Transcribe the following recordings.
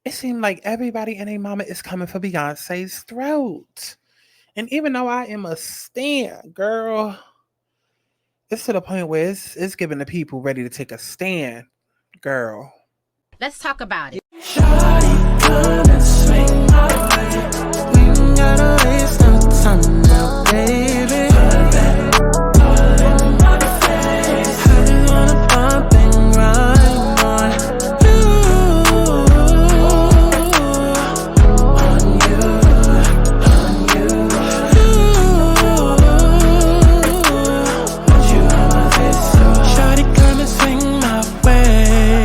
it seemed like everybody and their mama is coming for Beyonce's throat. And even though I am a stan, girl, it's to the point where it's giving the people ready to take a stand, girl. Let's talk about it. Shawty, come and swing my way. We ain't gotta waste no time now, baby. Put that all in my face. I just wanna bump and grind on you, on you, on you. Want you on my face, so shawty, come and swing my way.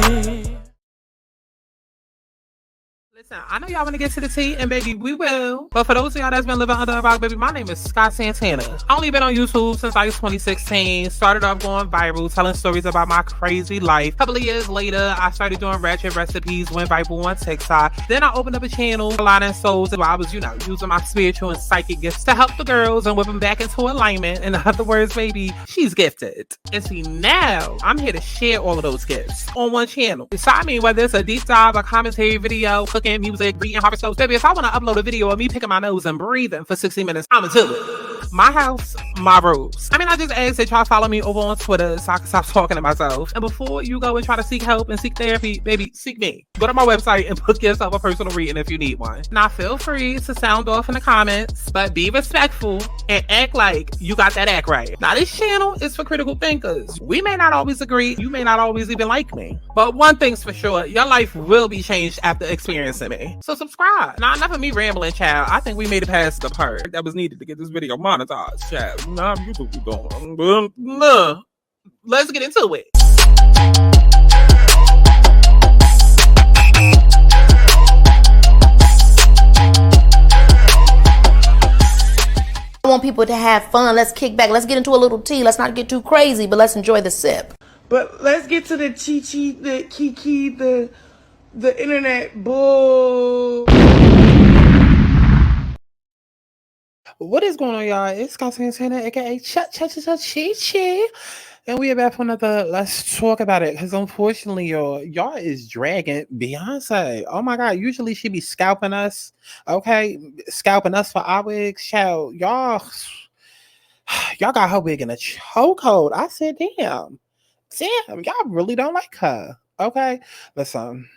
Listen, I know y'all want to get to the tea, and baby, we will. But for those of y'all that's been living under a rock, baby, my name is Santana. I only been on YouTube since like 2016. Started off going viral, telling stories about my crazy life. A couple of years later, I started doing ratchet recipes, went viral on TikTok. Then I opened up a channel, Aligning Souls, where I was, using my spiritual and psychic gifts to help the girls and whip them back into alignment. In other words, baby, she's gifted. And see, now I'm here to share all of those gifts on one channel. So I mean, whether it's a deep dive, a commentary video, cooking, music, reading horoscopes, baby, if I want to upload a video of me picking my nose and breathing for 60 minutes, I'ma do it. My house, my rules. I mean, I just ask that y'all follow me over on Twitter so I can stop talking to myself. And before you go and try to seek help and seek therapy, baby, seek me. Go to my website and book yourself a personal reading if you need one. Now, feel free to sound off in the comments, but be respectful and act like you got that act right. Now, this channel is for critical thinkers. We may not always agree. You may not always even like me. But one thing's for sure, your life will be changed after experiencing me. So subscribe. Now, enough of me rambling, child. I think we made it past the part that was needed to get this video monetized, child. Nah, you what we doing. Let's get into it. I want people to have fun. Let's kick back. Let's get into a little tea. Let's not get too crazy, but let's enjoy the sip. But let's get to the chi-chi, the kiki, the internet bull. What is going on, y'all? It's Santana, aka Chi-Chi. And we are back for another Let's Talk About It. Because unfortunately, y'all is dragging Beyonce. Oh my God. Usually she be scalping us. Okay. Scalping us for our wigs. Child, y'all got her wig in a chokehold. I said, damn, y'all really don't like her. Okay. Listen.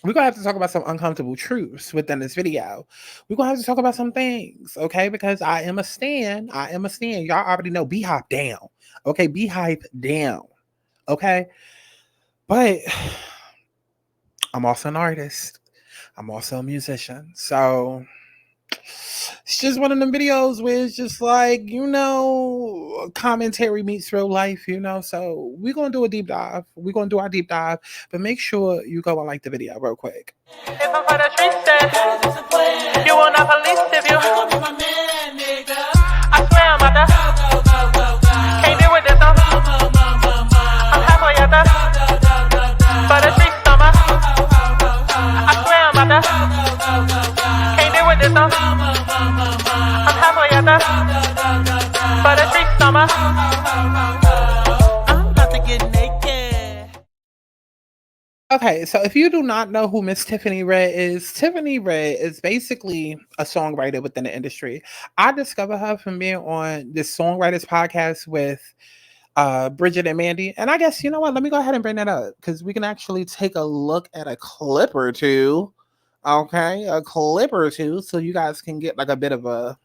We're going to have to talk about some uncomfortable truths within this video. We're going to have to talk about some things, okay? Because I am a stan. Y'all already know. Beehive down. Okay? Beehive down. Okay? But I'm also an artist. I'm also a musician. So it's just one of them videos where it's just like, commentary meets real life, So we're going to do a deep dive. We're going to do our deep dive. But make sure you go and like the video real quick. If I'm for the street set, you want a police if you be my man, nigga. I swear I'm about to can't deal with this, though. I'm halfway at the for the street summer. I swear I'm about to can't deal with this, though. I'm halfway at the for the street summer. I'm about to get naked. Okay, so if you do not know who Miss Tiffany Red is basically a songwriter within the industry. I discovered her from being on this Songwriters podcast with Bridget and Mandy. And I guess, you know what? Let me go ahead and bring that up because we can actually take a look at a clip or two. Okay, a clip or two, so you guys can get like a bit of a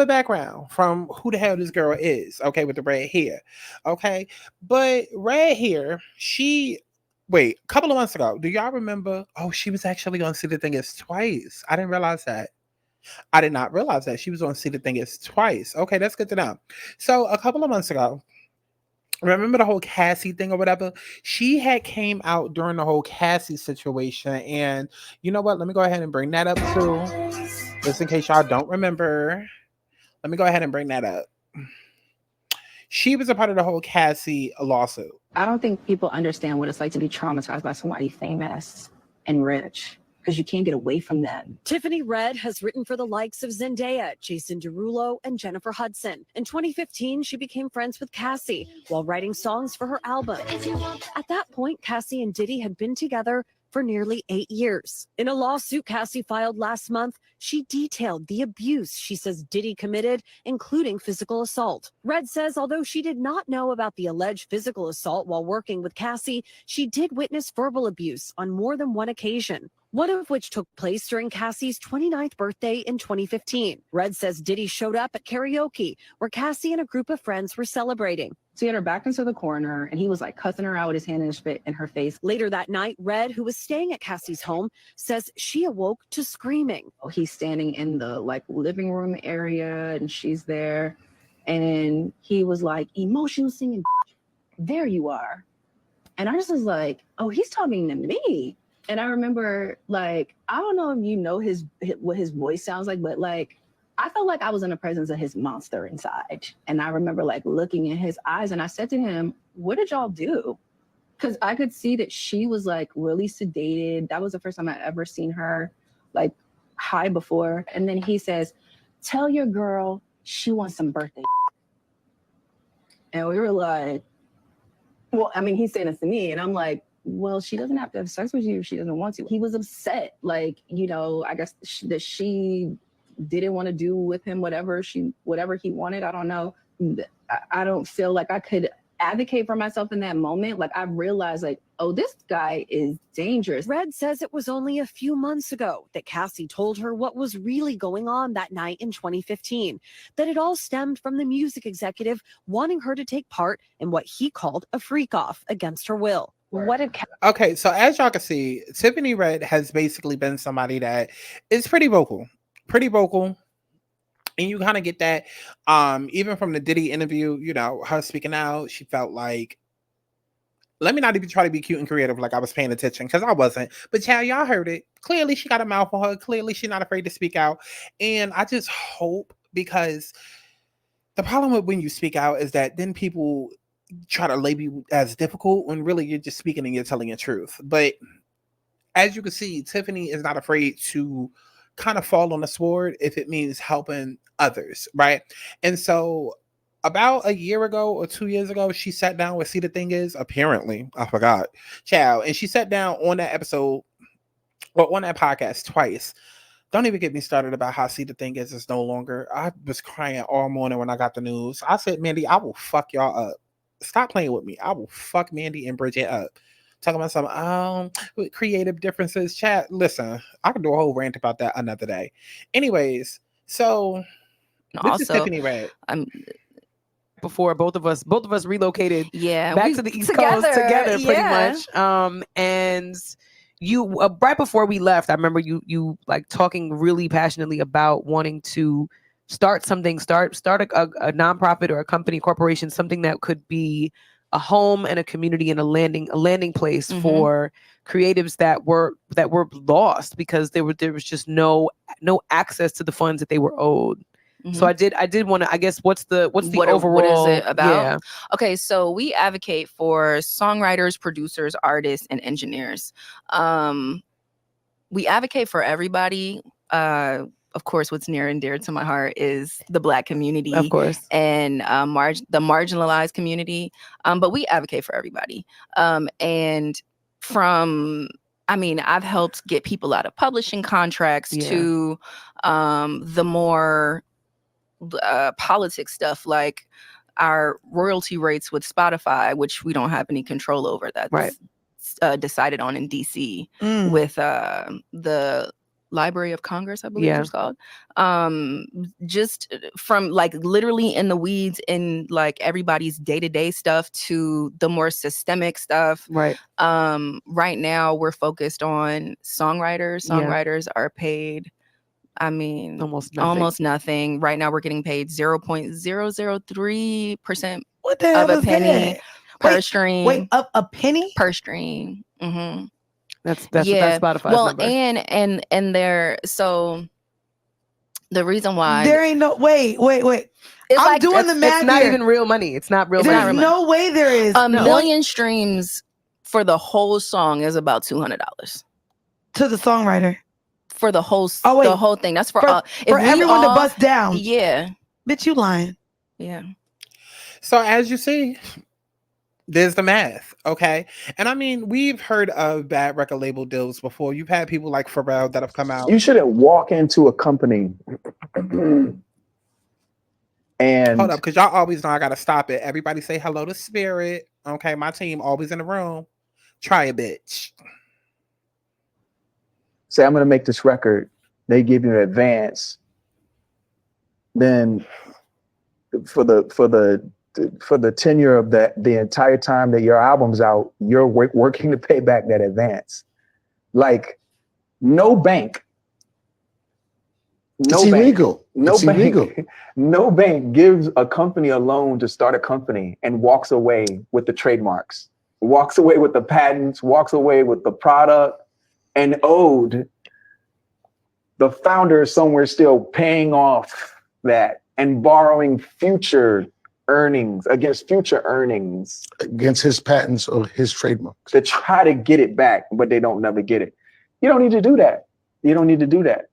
background from who the hell this girl is, okay, with the red hair, okay? But red hair, a couple of months ago, do y'all remember? Oh, she was actually on See the Thing Is Twice. I didn't realize that. I did not realize that she was on See the Thing Is Twice. Okay, that's good to know. So a couple of months ago, remember the whole Cassie thing or whatever? She had came out during the whole Cassie situation. And you know what? Let me go ahead and bring that up too. Just in case y'all don't remember. Let me go ahead and bring that up. She was a part of the whole Cassie lawsuit. I don't think people understand what it's like to be traumatized by somebody famous and rich. because you can't get away from them. Tiffany Red has written for the likes of Zendaya, Jason Derulo, and Jennifer Hudson. In 2015, she became friends with Cassie while writing songs for her album. At that point, Cassie and Diddy had been together for nearly 8 years. In a lawsuit Cassie filed last month, she detailed the abuse she says Diddy committed, including physical assault. Red says although she did not know about the alleged physical assault while working with Cassie, she did witness verbal abuse on more than one occasion, one of which took place during Cassie's 29th birthday in 2015. Red says Diddy showed up at karaoke, where Cassie and a group of friends were celebrating. So he had her back into the corner, and he was like cussing her out with his hand in her face. Later that night, Red, who was staying at Cassie's home, says she awoke to screaming. He's standing in the like living room area, and she's there, and he was like, emotional singing, there you are. And I just was like, oh, he's talking to me. And I remember, like, I don't know if you know what his voice sounds like, but like, I felt like I was in the presence of his monster inside. And I remember like looking in his eyes, and I said to him, what did y'all do? Because I could see that she was like really sedated. That was the first time I ever seen her like high before. And then he says, tell your girl she wants some birthday. And we were like, well, I mean, he's saying this to me, and I'm like, well, she doesn't have to have sex with you if she doesn't want to. He was upset. Like, you know, I guess that she didn't want to do with him whatever he wanted. I don't know. I don't feel like I could advocate for myself in that moment. Like, I realized, like, oh, this guy is dangerous. Red says it was only a few months ago that Cassie told her what was really going on that night in 2015, that it all stemmed from the music executive wanting her to take part in what he called a freak-off against her will. What did Okay, so as y'all can see, Tiffany Red has basically been somebody that is pretty vocal. And you kind of get that even from the Diddy interview, you know, her speaking out, she felt like, let me not even try to be cute and creative like I was paying attention, because I wasn't. But child, y'all heard it. Clearly she got a mouth on her. Clearly she's not afraid to speak out. And I just hope, because the problem with when you speak out is that then people try to label you as difficult when really you're just speaking and you're telling the truth. But as you can see, Tiffany is not afraid to kind of fall on the sword if it means helping others, right? And so about a year ago or 2 years ago, she sat down with See the Thing Is, apparently, I forgot, child, and she sat down on that episode or on that podcast twice. Don't even get me started about how See the Thing Is no longer. I was crying all morning when I got the news. I said, Mandy, I will fuck y'all up. Stop playing with me. I will fuck Mandy and Bridget up. Talking about some creative differences. Chat. Listen, I can do a whole rant about that another day. Anyways, so this is Tiffany Red. Before both of us relocated back to the East together, Coast together pretty much. And you right before we left, I remember you like talking really passionately about wanting to start something, start a nonprofit or a company, corporation, something that could be a home and a community and a landing place for creatives that were lost because there was just no access to the funds that they were owed. So I did want to, I guess, what's the overall? What is it about? Yeah. Okay, so we advocate for songwriters, producers, artists, and engineers. We advocate for everybody. Of course, what's near and dear to my heart is the Black community, of course, and the marginalized community. But we advocate for everybody. And from, I mean, I've helped get people out of publishing contracts to the more politics stuff, like our royalty rates with Spotify, which we don't have any control over. That's decided on in DC with the Library of Congress, I believe it's called. Just from like literally in the weeds in like everybody's day-to-day stuff to the more systemic stuff. Right. Right now we're focused on songwriters. Songwriters are paid, I mean, almost nothing. Right now we're getting paid 0.003% of a penny per stream. Wait, a penny per stream. Mm-hmm. That's Spotify's number. and there, so the reason why there ain't no wait. I'm doing the math. It's not even real money. It's not real money. There's no way there is. A million streams for the whole song is about $200. To the songwriter. For the whole wait. the whole thing. That's for For if we everyone to all- bust down. Yeah. Bitch, you lying. Yeah. So as you see, there's the math, okay? And I mean, we've heard of bad record label deals before. You've had people like Pharrell that have come out. You shouldn't walk into a company and hold up, because y'all always know I gotta stop it. Everybody say hello to Spirit. Okay, my team always in the room. Try a bitch. say, I'm gonna make this record. They give you an advance. Then for the tenure of the entire time that your album's out, you're working to pay back that advance. Like, no bank. It's illegal. It's illegal. No bank gives a company a loan to start a company and walks away with the trademarks, walks away with the patents, walks away with the product, and owed the founder somewhere still paying off that and borrowing future earnings against future earnings. Against his patents or his trademarks. To try to get it back, but they don't never get it. You don't need to do that. You don't need to do that.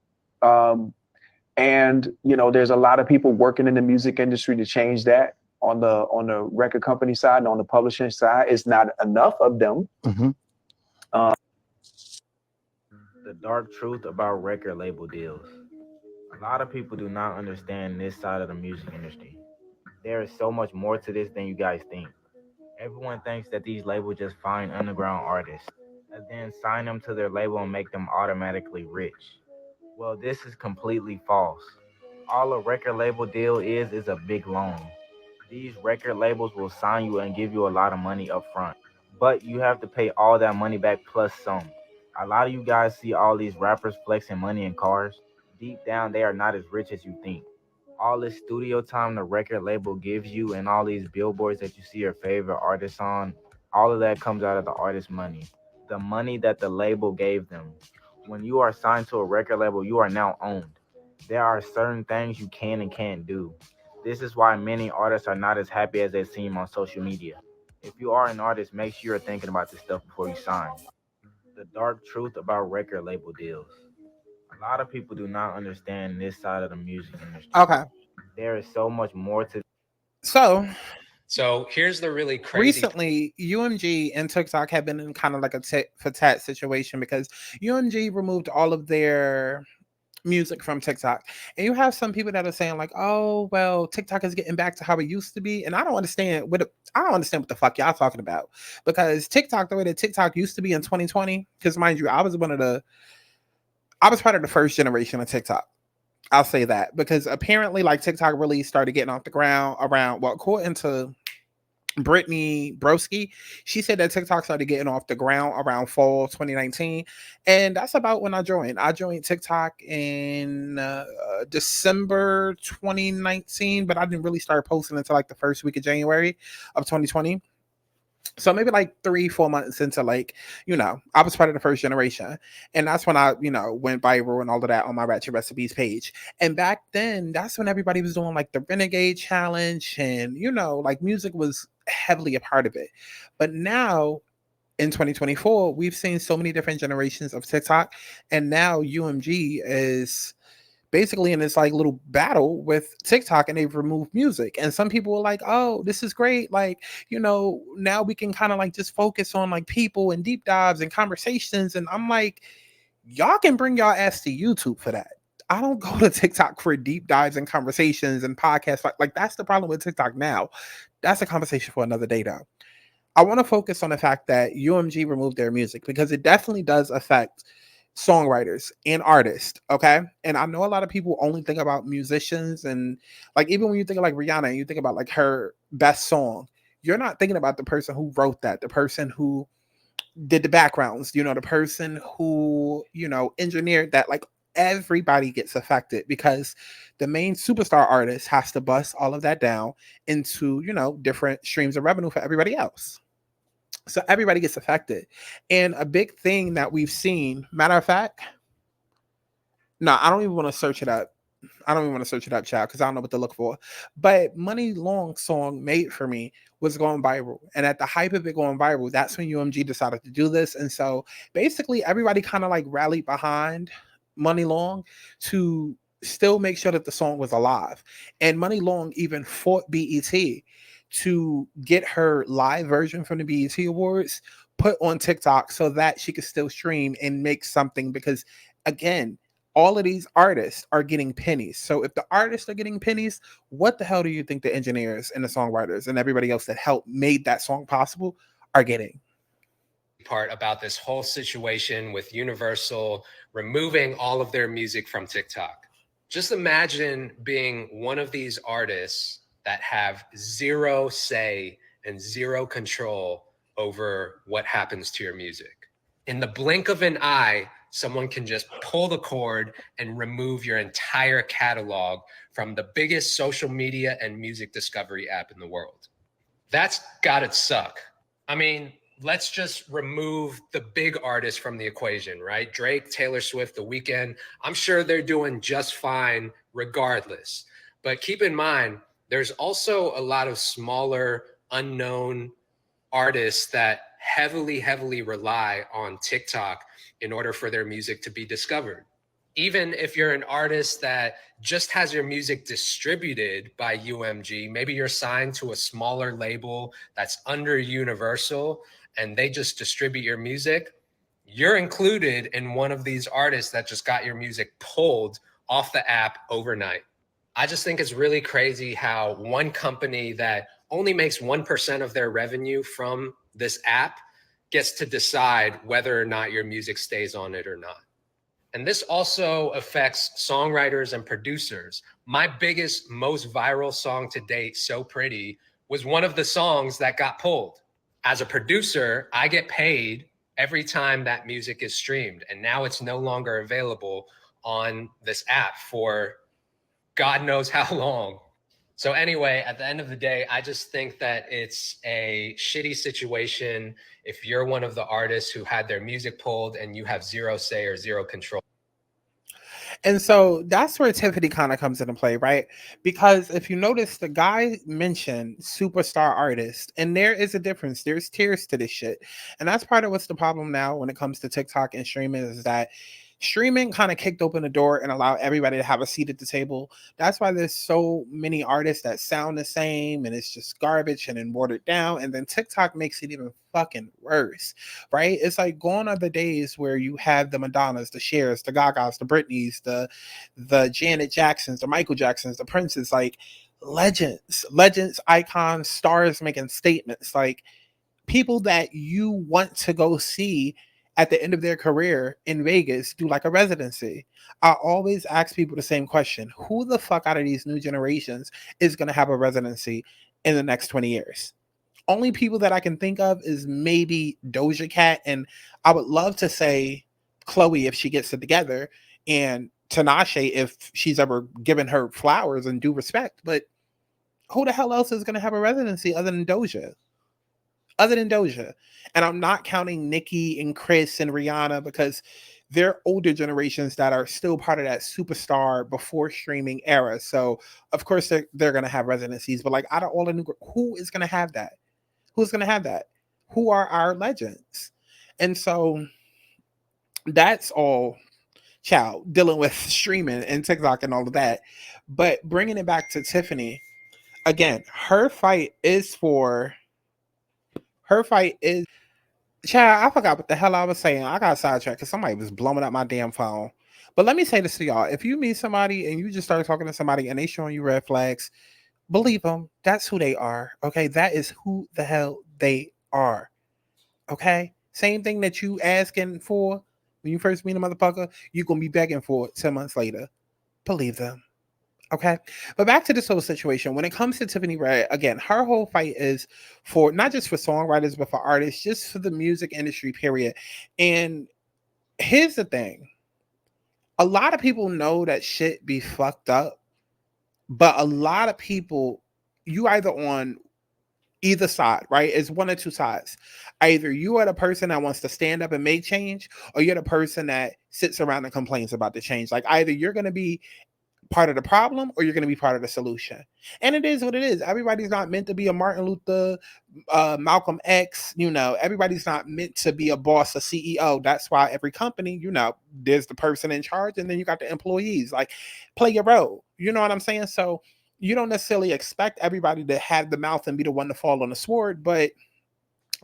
And you know, there's a lot of people working in the music industry to change that on the record company side and on the publishing side. It's not enough of them. Mm-hmm. The dark truth about record label deals. A lot of people do not understand this side of the music industry. There is so much more to this than you guys think. Everyone thinks that these labels just find underground artists and then sign them to their label and make them automatically rich. Well, this is completely false. All a record label deal is a big loan. These record labels will sign you and give you a lot of money up front, but you have to pay all that money back plus some. A lot of you guys see all these rappers flexing money in cars. Deep down, they are not as rich as you think. All this studio time the record label gives you and all these billboards that you see your favorite artists on, all of that comes out of the artist's money. The money that the label gave them. When you are signed to a record label, you are now owned. There are certain things you can and can't do. This is why many artists are not as happy as they seem on social media. If you are an artist, make sure you're thinking about this stuff before you sign. The dark truth about record label deals. A lot of people do not understand this side of the music industry. Okay. There is so much more to. So here's the really crazy. Recently, UMG and TikTok have been in kind of like a tit for tat situation because UMG removed all of their music from TikTok. And you have some people that are saying like, oh, well, TikTok is getting back to how it used to be. And I don't understand what the fuck y'all talking about. Because TikTok, the way that TikTok used to be in 2020, because mind you, I was part of the first generation of TikTok. I'll say that because apparently like TikTok really started getting off the ground around, well, according to Brittany Broski, she said that TikTok started getting off the ground around fall 2019. And that's about when I joined. I joined TikTok in December 2019, but I didn't really start posting until like the first week of January of 2020. So maybe like 3-4 months into like, you know, I was part of the first generation. And that's when I, you know, went viral and all of that on my Ratchet Recipes page. And back then, that's when everybody was doing like the Renegade Challenge and, you know, like music was heavily a part of it. But now in 2024, we've seen so many different generations of TikTok. And now UMG is basically in this like little battle with TikTok and they've removed music. And some people are like, oh, this is great. Like, you know, now we can kind of like just focus on like people and deep dives and conversations. And I'm like, y'all can bring y'all ass to YouTube for that. I don't go to TikTok for deep dives and conversations and podcasts. Like that's the problem with TikTok now. That's a conversation for another day though. I want to focus on the fact that UMG removed their music because it definitely does affect songwriters and artists, okay? And I know a lot of people only think about musicians and like even when you think of like Rihanna and you think about like her best song, you're not thinking about the person who wrote that, the person who did the backgrounds, you know, the person who, you know, engineered that. Like everybody gets affected because the main superstar artist has to bust all of that down into, you know, different streams of revenue for everybody else. So everybody gets affected. And a big thing that we've seen, matter of fact, no, I don't even want to search it up. I don't even want to search it up, child, because I don't know what to look for. But Money Long song Made For Me was going viral. And at the hype of it going viral, that's when UMG decided to do this. And so basically everybody kind of like rallied behind Money Long to still make sure that the song was alive. And Money Long even fought BET to get her live version from the BET Awards put on TikTok so that she could still stream and make something, because again, all of these artists are getting pennies. So if the artists are getting pennies, what the hell do you think the engineers and the songwriters and everybody else that helped made that song possible are getting? Part about this whole situation with Universal removing all of their music from TikTok. Just imagine being one of these artists that have zero say and zero control over what happens to your music. In the blink of an eye, someone can just pull the cord and remove your entire catalog from the biggest social media and music discovery app in the world. That's gotta suck. I mean, let's just remove the big artists from the equation, right? Drake, Taylor Swift, The Weeknd. I'm sure they're doing just fine regardless. But keep in mind, there's also a lot of smaller, unknown artists that heavily rely on TikTok in order for their music to be discovered. Even if you're an artist that just has your music distributed by UMG, maybe you're signed to a smaller label that's under Universal and they just distribute your music, you're included in one of these artists that just got your music pulled off the app overnight. I just think it's really crazy how one company that only makes 1% of their revenue from this app gets to decide whether or not your music stays on it or not. And this also affects songwriters and producers. My biggest, most viral song to date, So Pretty, was one of the songs that got pulled. As a producer, I get paid every time that music is streamed, and now it's no longer available on this app for God knows how long. So anyway, at the end of the day, I just think that it's a shitty situation if you're one of the artists who had their music pulled and you have zero say or zero control. And so that's where Tiffany kind of comes into play, right? Because if you notice, the guy mentioned superstar artist, and there is a difference. There's tiers to this shit. And that's part of what's the problem now when it comes to TikTok and streaming, is that streaming kind of kicked open the door and allowed everybody to have a seat at the table. That's why there's so many artists that sound the same and it's just garbage and then watered down. And then TikTok makes it even fucking worse, right? It's like gone are the days where you have the Madonnas, the Chers, the Gagas, the Britneys, the Janet Jacksons, the Michael Jacksons, the Princes, like legends, icons, stars making statements, like people that you want to go see at the end of their career in Vegas do like a residency. I always ask people the same question: who the fuck out of these new generations is going to have a residency in the next 20 years? Only people that I can think of is maybe Doja Cat, and I would love to say Chloe if she gets it together, and Tinashe if she's ever given her flowers and due respect. But who the hell else is going to have a residency other than Doja? And I'm not counting Nicki and Chris and Rihanna, because they're older generations that are still part of that superstar before streaming era. So of course they're going to have residencies, but like out of all the new, who is going to have that? Who's going to have that? Who are our legends? And so that's all, child, dealing with streaming and TikTok and all of that. But bringing it back to Tiffany, again, her fight is, child, I forgot what the hell I was saying. I got sidetracked because somebody was blowing up my damn phone. But let me say this to y'all. If you meet somebody and you just start talking to somebody and they showing you red flags, believe them. That's who they are. Okay? That is who the hell they are. Okay? Same thing that you asking for when you first meet a motherfucker, you're going to be begging for it 10 months later. Believe them. Okay, but back to this whole situation. When it comes to Tiffany Red, again, her whole fight is for not just for songwriters, but for artists, just for the music industry, period. And here's the thing. A lot of people know that shit be fucked up, but a lot of people, you either on either side, right? It's one or two sides. Either you are the person that wants to stand up and make change, or you're the person that sits around and complains about the change. Like either you're going to be part of the problem or you're going to be part of the solution. And it is what it is. Everybody's not meant to be a Martin Luther, Malcolm X, everybody's not meant to be a boss, a CEO. That's why every company, there's the person in charge and then you got the employees. Like, play your role. You know what I'm saying? So you don't necessarily expect everybody to have the mouth and be the one to fall on the sword, but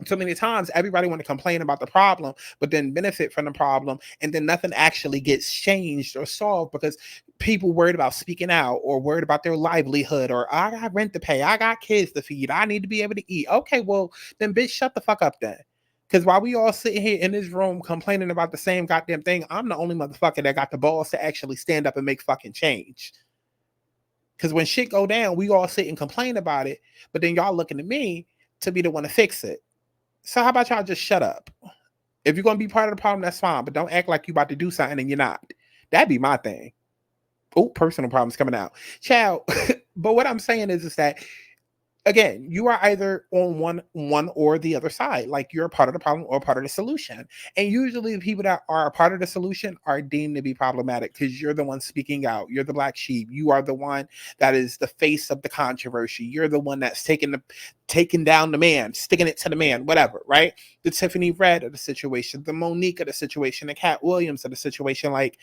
so many times everybody want to complain about the problem but then benefit from the problem, and then nothing actually gets changed or solved because people worried about speaking out or worried about their livelihood, or I got rent to pay, I got kids to feed, I need to be able to eat. Okay, well then bitch, shut the fuck up then. Because while we all sitting here in this room complaining about the same goddamn thing, I'm the only motherfucker that got the balls to actually stand up and make fucking change. Because when shit go down, we all sit and complain about it, but then y'all looking at me to be the one to fix it. So how about y'all just shut up? If you're going to be part of the problem, that's fine. But don't act like you about to do something and you're not. That'd be my thing. Oh, personal problems coming out. Child. But what I'm saying is that, again, you are either on one or the other side. Like, you're a part of the problem or a part of the solution. And usually the people that are a part of the solution are deemed to be problematic because you're the one speaking out. You're the black sheep. You are the one that is the face of the controversy. You're the one that's taking down the man, sticking it to the man, whatever, right? The Tiffany Red of the situation, the Monique of the situation, the Cat Williams of the situation. Like,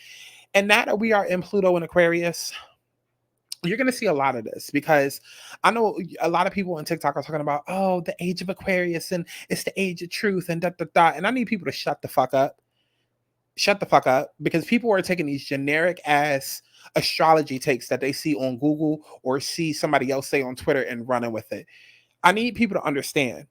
and now that we are in Pluto and Aquarius, you're going to see a lot of this because I know a lot of people on TikTok are talking about, oh, the age of Aquarius and it's the age of truth and and I need people to shut the fuck up. Shut the fuck up, because people are taking these generic ass astrology takes that they see on Google or see somebody else say on Twitter and running with it. I need people to understand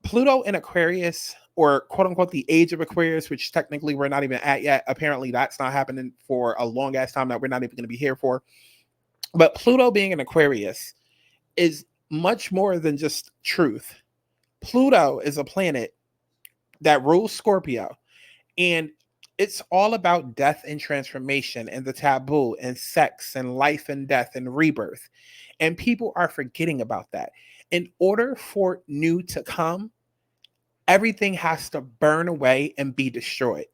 Pluto in Aquarius, or quote unquote the age of Aquarius, which technically we're not even at yet. Apparently that's not happening for a long ass time that we're not even going to be here for. But Pluto being an Aquarius is much more than just truth. Pluto is a planet that rules Scorpio, and it's all about death and transformation and the taboo and sex and life and death and rebirth. And people are forgetting about that. In order for new to come, everything has to burn away and be destroyed.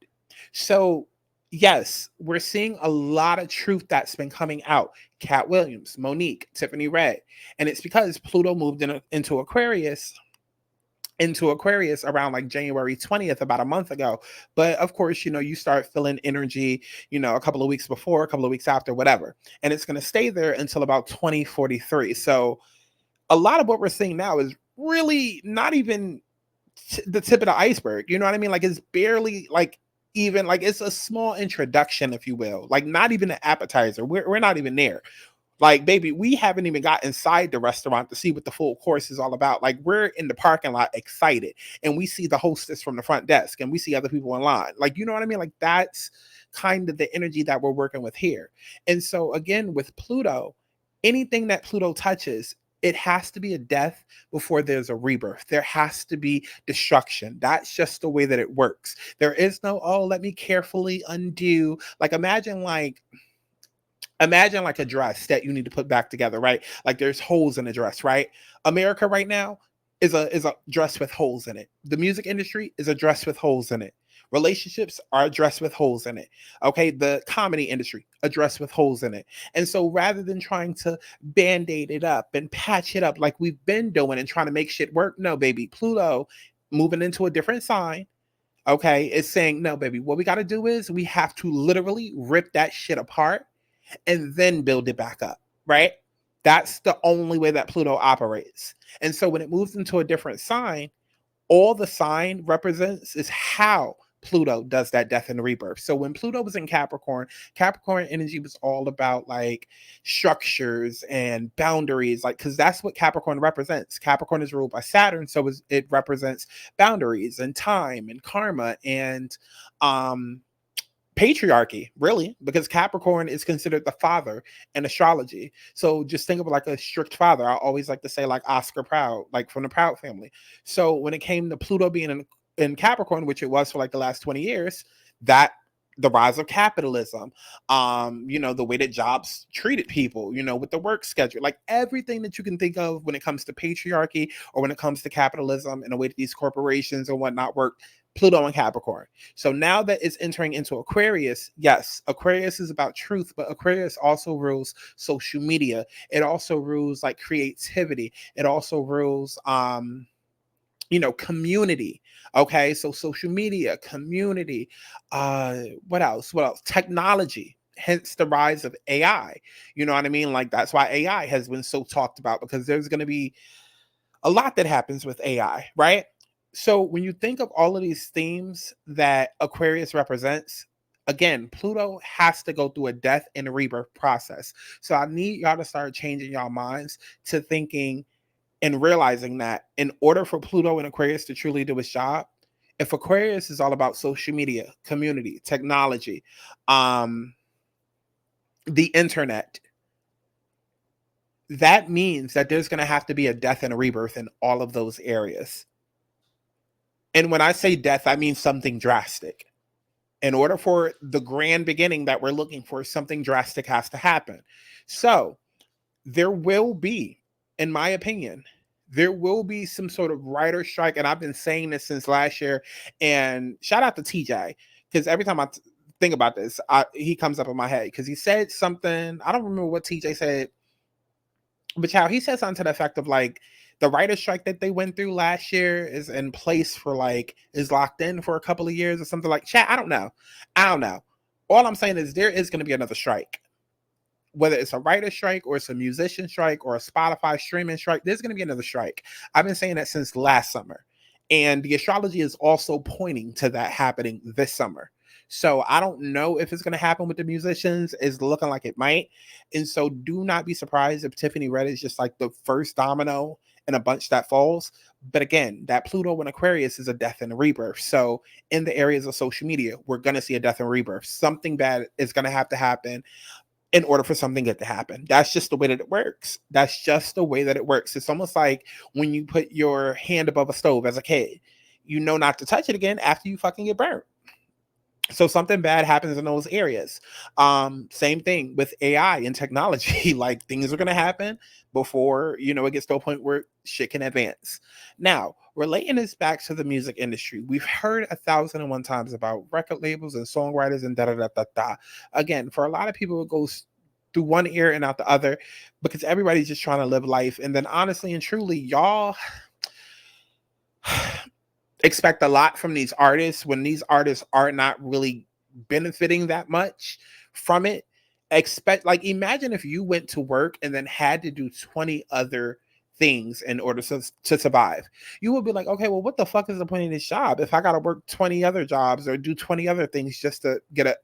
So yes, we're seeing a lot of truth that's been coming out. Cat Williams, Monique, Tiffany Red. And it's because Pluto moved into Aquarius around like January 20th, about a month ago. But of course, you start feeling energy, a couple of weeks before, a couple of weeks after, whatever. And it's going to stay there until about 2043. So a lot of what we're seeing now is really not even the tip of the iceberg. You know what I mean? Like, it's barely even it's a small introduction, if you will, like not even an appetizer. We're not even there. Like, baby, we haven't even got inside the restaurant to see what the full course is all about. Like, we're in the parking lot excited and we see the hostess from the front desk and we see other people in line. Like, you know what I mean? Like, that's kind of the energy that we're working with here. And so again, with Pluto, anything that Pluto touches, it has to be a death before there's a rebirth. There has to be destruction. That's just the way that it works. There is no, oh, let me carefully undo. Like, imagine like a dress that you need to put back together, right? Like, there's holes in a dress, right? America right now is a dress with holes in it. The music industry is a dress with holes in it. Relationships are a dress with holes in it. Okay, the comedy industry, a dress with holes in it. And so rather than trying to band-aid it up and patch it up like we've been doing and trying to make shit work, no, baby, Pluto moving into a different sign, okay, is saying, no, baby, what we got to do is we have to literally rip that shit apart and then build it back up, right? That's the only way that Pluto operates. And so when it moves into a different sign, all the sign represents is how Pluto does that death and rebirth. So when Pluto was in Capricorn energy was all about like structures and boundaries, like, because that's what Capricorn represents. Capricorn is ruled by Saturn, so it represents boundaries and time and karma and patriarchy, really, because Capricorn is considered the father in astrology. So just think of it like a strict father. I always like to say like Oscar Proud, like from the Proud family. So when it came to Pluto being in Capricorn, which it was for like the last 20 years, that the rise of capitalism, the way that jobs treated people, with the work schedule, like everything that you can think of when it comes to patriarchy or when it comes to capitalism and the way that these corporations and whatnot work, Pluto and Capricorn. So now that it's entering into Aquarius, yes, Aquarius is about truth, but Aquarius also rules social media. It also rules like creativity. It also rules community. Okay, so social media, community, what else? Technology, hence the rise of AI. You know what I mean? Like that's why AI has been so talked about, because there's going to be a lot that happens with AI, right? So when you think of all of these themes that Aquarius represents, again, Pluto has to go through a death and a rebirth process. So I need y'all to start changing y'all minds to thinking and realizing that in order for Pluto and Aquarius to truly do its job, if Aquarius is all about social media, community, technology, the internet, that means that there's going to have to be a death and a rebirth in all of those areas. And when I say death, I mean something drastic. In order for the grand beginning that we're looking for, something drastic has to happen. So there will be, in my opinion, there will be some sort of writer strike. And I've been saying this since last year. And shout out to TJ, because every time I think about this, he comes up in my head, because he said something. I don't remember what TJ said, but he said something to the effect of like, the writer strike that they went through last year is in place for is locked in for a couple of years or something like that. I don't know. All I'm saying is there is going to be another strike. Whether it's a writer strike or it's a musician strike or a Spotify streaming strike, there's going to be another strike. I've been saying that since last summer. And the astrology is also pointing to that happening this summer. So I don't know if it's going to happen with the musicians. It's looking like it might. And so do not be surprised if Tiffany Red is just like the first domino in a bunch that falls. But again, that Pluto and Aquarius is a death and a rebirth. So in the areas of social media, we're going to see a death and rebirth. Something bad is going to have to happen in order for something good to happen. That's just the way that it works. It's almost like when you put your hand above a stove as a kid, you know not to touch it again after you fucking get burnt. So something bad happens in those areas. Same thing with AI and technology. Like things are going to happen before, it gets to a point where shit can advance. Now, relating this back to the music industry, we've heard 1,001 times about record labels and songwriters and da-da-da-da-da. Again, for a lot of people, it goes through one ear and out the other because everybody's just trying to live life. And then honestly and truly, y'all expect a lot from these artists when these artists are not really benefiting that much from it. Imagine if you went to work and then had to do 20 other things in order to survive. You would be like, okay, well, what the fuck is the point of this job if I got to work 20 other jobs or do 20 other things just to get a,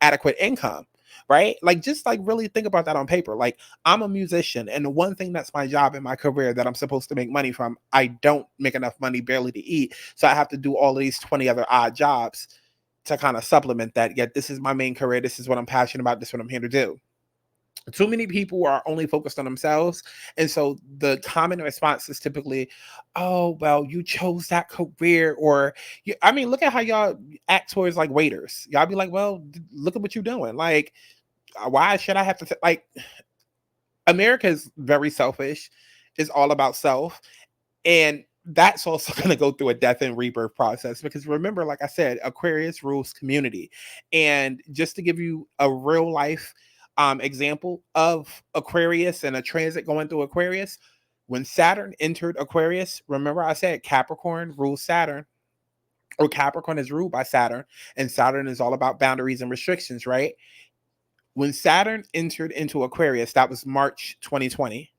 adequate income? Right? Just really think about that on paper. I'm a musician, and the one thing that's my job in my career that I'm supposed to make money from, I don't make enough money barely to eat. So I have to do all of these 20 other odd jobs to kind of supplement that. Yet this is my main career. This is what I'm passionate about. This is what I'm here to do. Too many people are only focused on themselves. And so the common response is typically, oh, well, you chose that career. Or, look at how y'all act towards waiters. Y'all be like, well, look at what you're doing. Why should I have to, America is very selfish. It's all about self. And that's also going to go through a death and rebirth process because remember, like I said, Aquarius rules community. And just to give you a real life example of Aquarius and a transit going through Aquarius, when Saturn entered Aquarius, remember I said Capricorn rules Saturn, or Capricorn is ruled by Saturn, and Saturn is all about boundaries and restrictions, right? When Saturn entered into Aquarius, that was March 2020.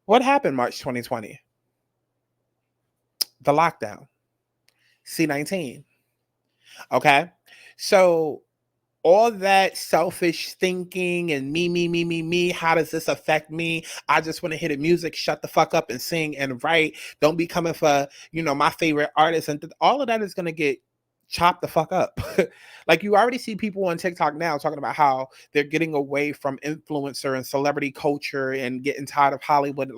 What happened March 2020? The lockdown. C-19. Okay? So all that selfish thinking and me, how does this affect me? I just want to hear the music, shut the fuck up and sing and write. Don't be coming for, my favorite artist. And all of that is going to get chopped the fuck up. You already see people on TikTok now talking about how they're getting away from influencer and celebrity culture and getting tired of Hollywood.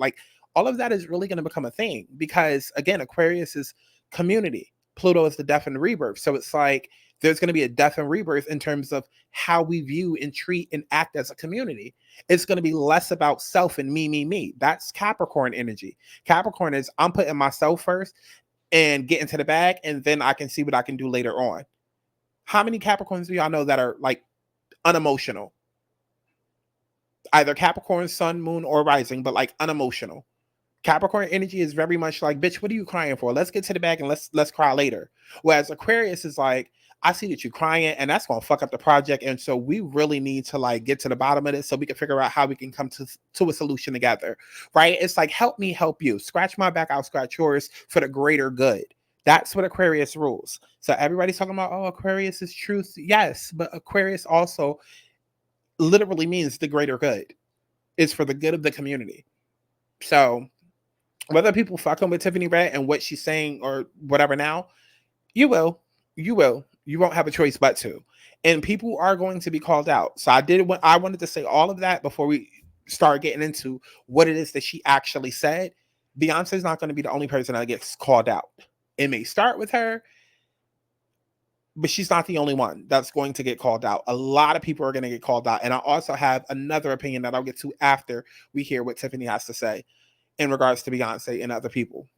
All of that is really going to become a thing because again, Aquarius is community. Pluto is the death and the rebirth. So it's there's going to be a death and rebirth in terms of how we view and treat and act as a community. It's going to be less about self and me. That's Capricorn energy. Capricorn is I'm putting myself first. and get into the bag, and then I can see what I can do later on. How many Capricorns do y'all know that are like unemotional? Either Capricorn, Sun, Moon, or Rising, but like unemotional. Capricorn energy is very much like, bitch, what are you crying for? Let's get to the bag and let's cry later. Whereas Aquarius is like, I see that you're crying, and that's gonna fuck up the project. And so we really need to like get to the bottom of this so we can figure out how we can come to a solution together. Right? It's like, help me help you. Scratch my back, I'll scratch yours for the greater good. That's what Aquarius rules. So everybody's talking about, oh, Aquarius is truth. Yes, but Aquarius also literally means the greater good. It's for the good of the community. So whether people fucking with Tiffany Red and what she's saying or whatever now, you will. You won't have a choice but to. And people are going to be called out. So I wanted to say all of that before we start getting into what it is that she actually said. Beyonce's not going to be the only person that gets called out. It may start with her, but she's not the only one that's going to get called out. A lot of people are going to get called out. And I also have another opinion that I'll get to after we hear what Tiffany has to say in regards to Beyonce and other people.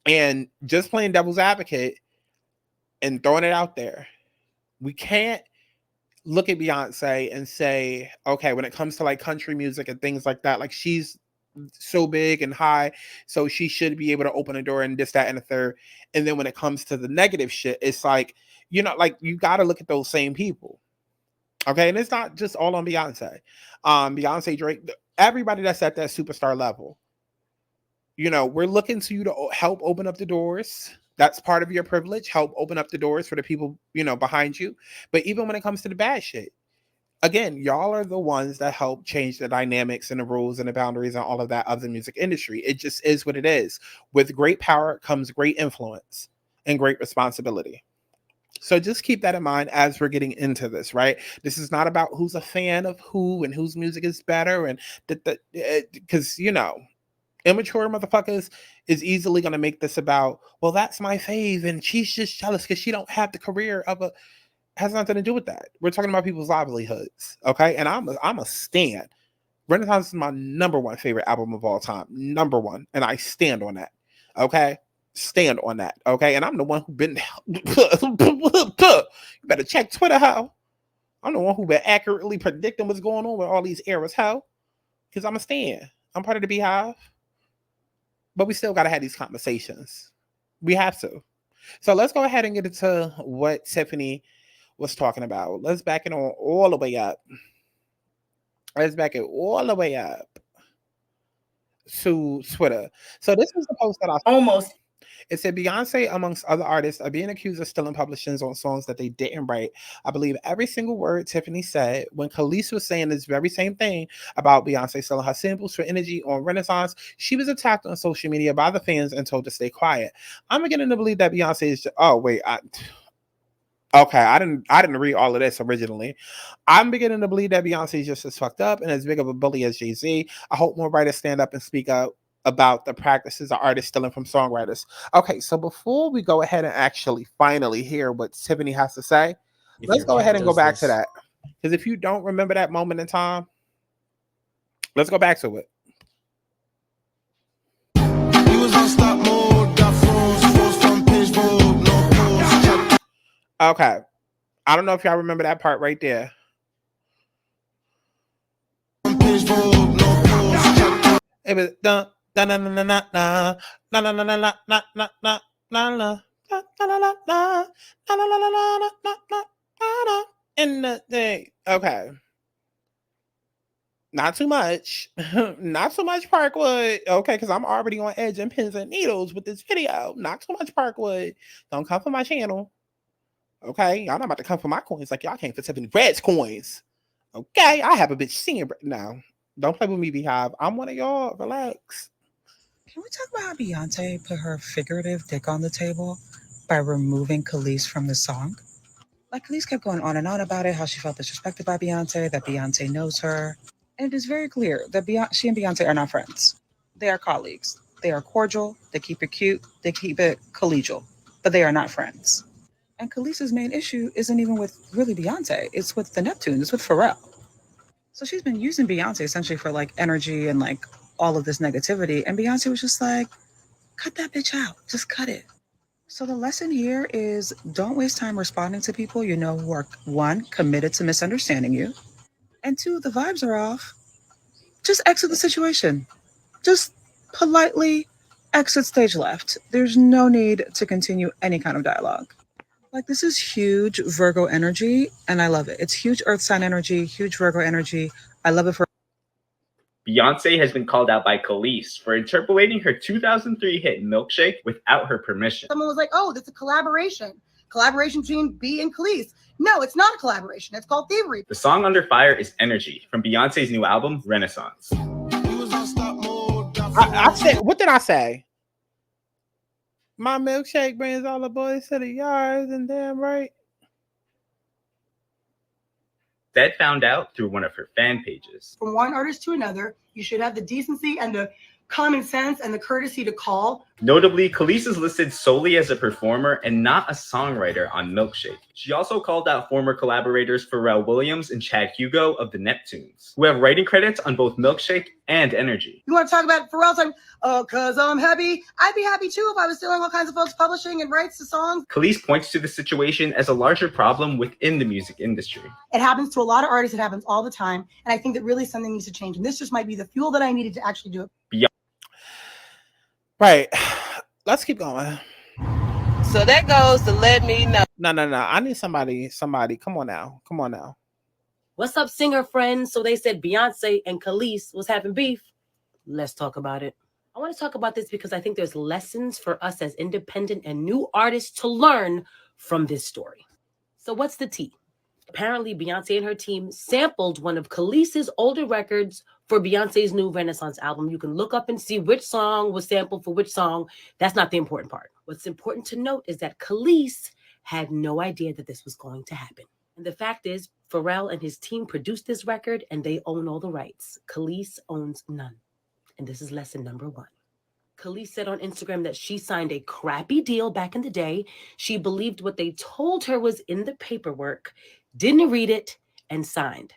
And just playing devil's advocate and throwing it out there, we can't look at Beyonce and say, okay, when it comes to like country music and things like that, like she's so big and high, so she should be able to open a door and this, that, and the third. And then when it comes to the negative shit, it's like, you know, like you got to look at those same people. Okay. And it's not just all on Beyonce. Beyonce, Drake, everybody that's at that superstar level. You know, we're looking to you to help open up the doors. That's part of your privilege. Help open up the doors for the people, you know, behind you. But even when it comes to the bad shit, again, y'all are the ones that help change the dynamics and the rules and the boundaries and all of that of the music industry. It just is what it is. With great power comes great influence and great responsibility. So just keep that in mind as we're getting into this, right? This is not about who's a fan of who and whose music is better. And because, you know, immature motherfuckers is easily going to make this about, well, that's my fave and she's just jealous because she don't have the career of a, has nothing to do with that. We're talking about people's livelihoods, okay? And I'm a stan. Renaissance is my number one favorite album of all time, number one, and I stand on that, okay? Stand on that, okay? And I'm the one who been, you better check Twitter, how? I'm the one who been accurately predicting what's going on with all these eras, how? Because I'm a stan. I'm part of the Beehive. But we still got to have these conversations. We have to. So let's go ahead and get into what Tiffany was talking about. Let's back it on all the way up. Let's back it all the way up to Twitter. So this was the post that I almost. It said Beyonce, amongst other artists, are being accused of stealing publishings on songs that they didn't write. I believe every single word Tiffany said. When Kelis was saying this very same thing about Beyonce selling her samples for energy on Renaissance, she was attacked on social media by the fans and told to stay quiet. I'm beginning to believe that Beyonce is just, okay, I didn't read all of this originally. I'm beginning to believe that Beyonce is just as fucked up and as big of a bully as Jay-Z. I hope more writers stand up and speak up about the practices of artists stealing from songwriters. Okay, so before we go ahead and actually finally hear what Tiffany has to say, let's go ahead and go back to that. Because if you don't remember that moment in time, let's go back to it. Okay. I don't know if y'all remember that part right there. It was dun na na na na na na na na na na na na na na na in the day. Okay. Not too much. Not so much Parkwood. Okay, because I'm already on edge and pins and needles with this video. Not too much Parkwood. Don't come for my channel. Okay, y'all not about to come for my coins like y'all came for Tiffany Red's coins. Okay, I have a bitch singing now. Don't play with me, Beehive. I'm one of y'all. Relax. Can we talk about how Beyonce put her figurative dick on the table by removing Kelis from the song? Like, Kelis kept going on and on about it, how she felt disrespected by Beyonce, that Beyonce knows her. And it is very clear that she and Beyonce are not friends. They are colleagues. They are cordial. They keep it cute. They keep it collegial. But they are not friends. And Kelis's main issue isn't even with really Beyonce. It's with the Neptunes. It's with Pharrell. So she's been using Beyonce essentially for like energy and like all of this negativity. And Beyonce was just like, cut that bitch out. Just cut it. So the lesson here is don't waste time responding to people you know who are, one, committed to misunderstanding you, and two, the vibes are off. Just exit the situation. Just politely exit stage left. There's no need to continue any kind of dialogue. Like, this is huge Virgo energy, and I love it. It's huge Earth sign energy, huge Virgo energy. I love it for Beyonce has been called out by Kelis for interpolating her 2003 hit Milkshake without her permission. Someone was like, oh, that's a collaboration between B and Kelis. No, it's not a collaboration. It's called thievery. The song Under Fire is Energy from Beyonce's new album, Renaissance. I said, what did I say? My milkshake brings all the boys to the yards, and damn right. Zed found out through one of her fan pages. From one artist to another, you should have the decency and the common sense and the courtesy to call. Notably, Kelis is listed solely as a performer and not a songwriter on Milkshake. She also called out former collaborators Pharrell Williams and Chad Hugo of the Neptunes, who have writing credits on both Milkshake and Energy. You want to talk about Pharrell time? Oh, cause I'm happy. I'd be happy too if I was stealing all kinds of folks' publishing and rights to songs. Kelis points to the situation as a larger problem within the music industry. It happens to a lot of artists. It happens all the time. And I think that really something needs to change. And this just might be the fuel that I needed to actually do it. Right. Let's keep going. So that goes to let me know. No. I need somebody. Come on now. What's up, singer friends? So they said Beyonce and Kelis was having beef. Let's talk about it. I want to talk about this because I think there's lessons for us as independent and new artists to learn from this story. So what's the tea? Apparently, Beyonce and her team sampled one of Kelis's older records for Beyonce's new Renaissance album. You can look up and see which song was sampled for which song. That's not the important part. What's important to note is that Kelis had no idea that this was going to happen. And the fact is, Pharrell and his team produced this record and they own all the rights. Kelis owns none. And this is lesson number one. Kelis said on Instagram that she signed a crappy deal back in the day. She believed what they told her was in the paperwork, didn't read it, and signed.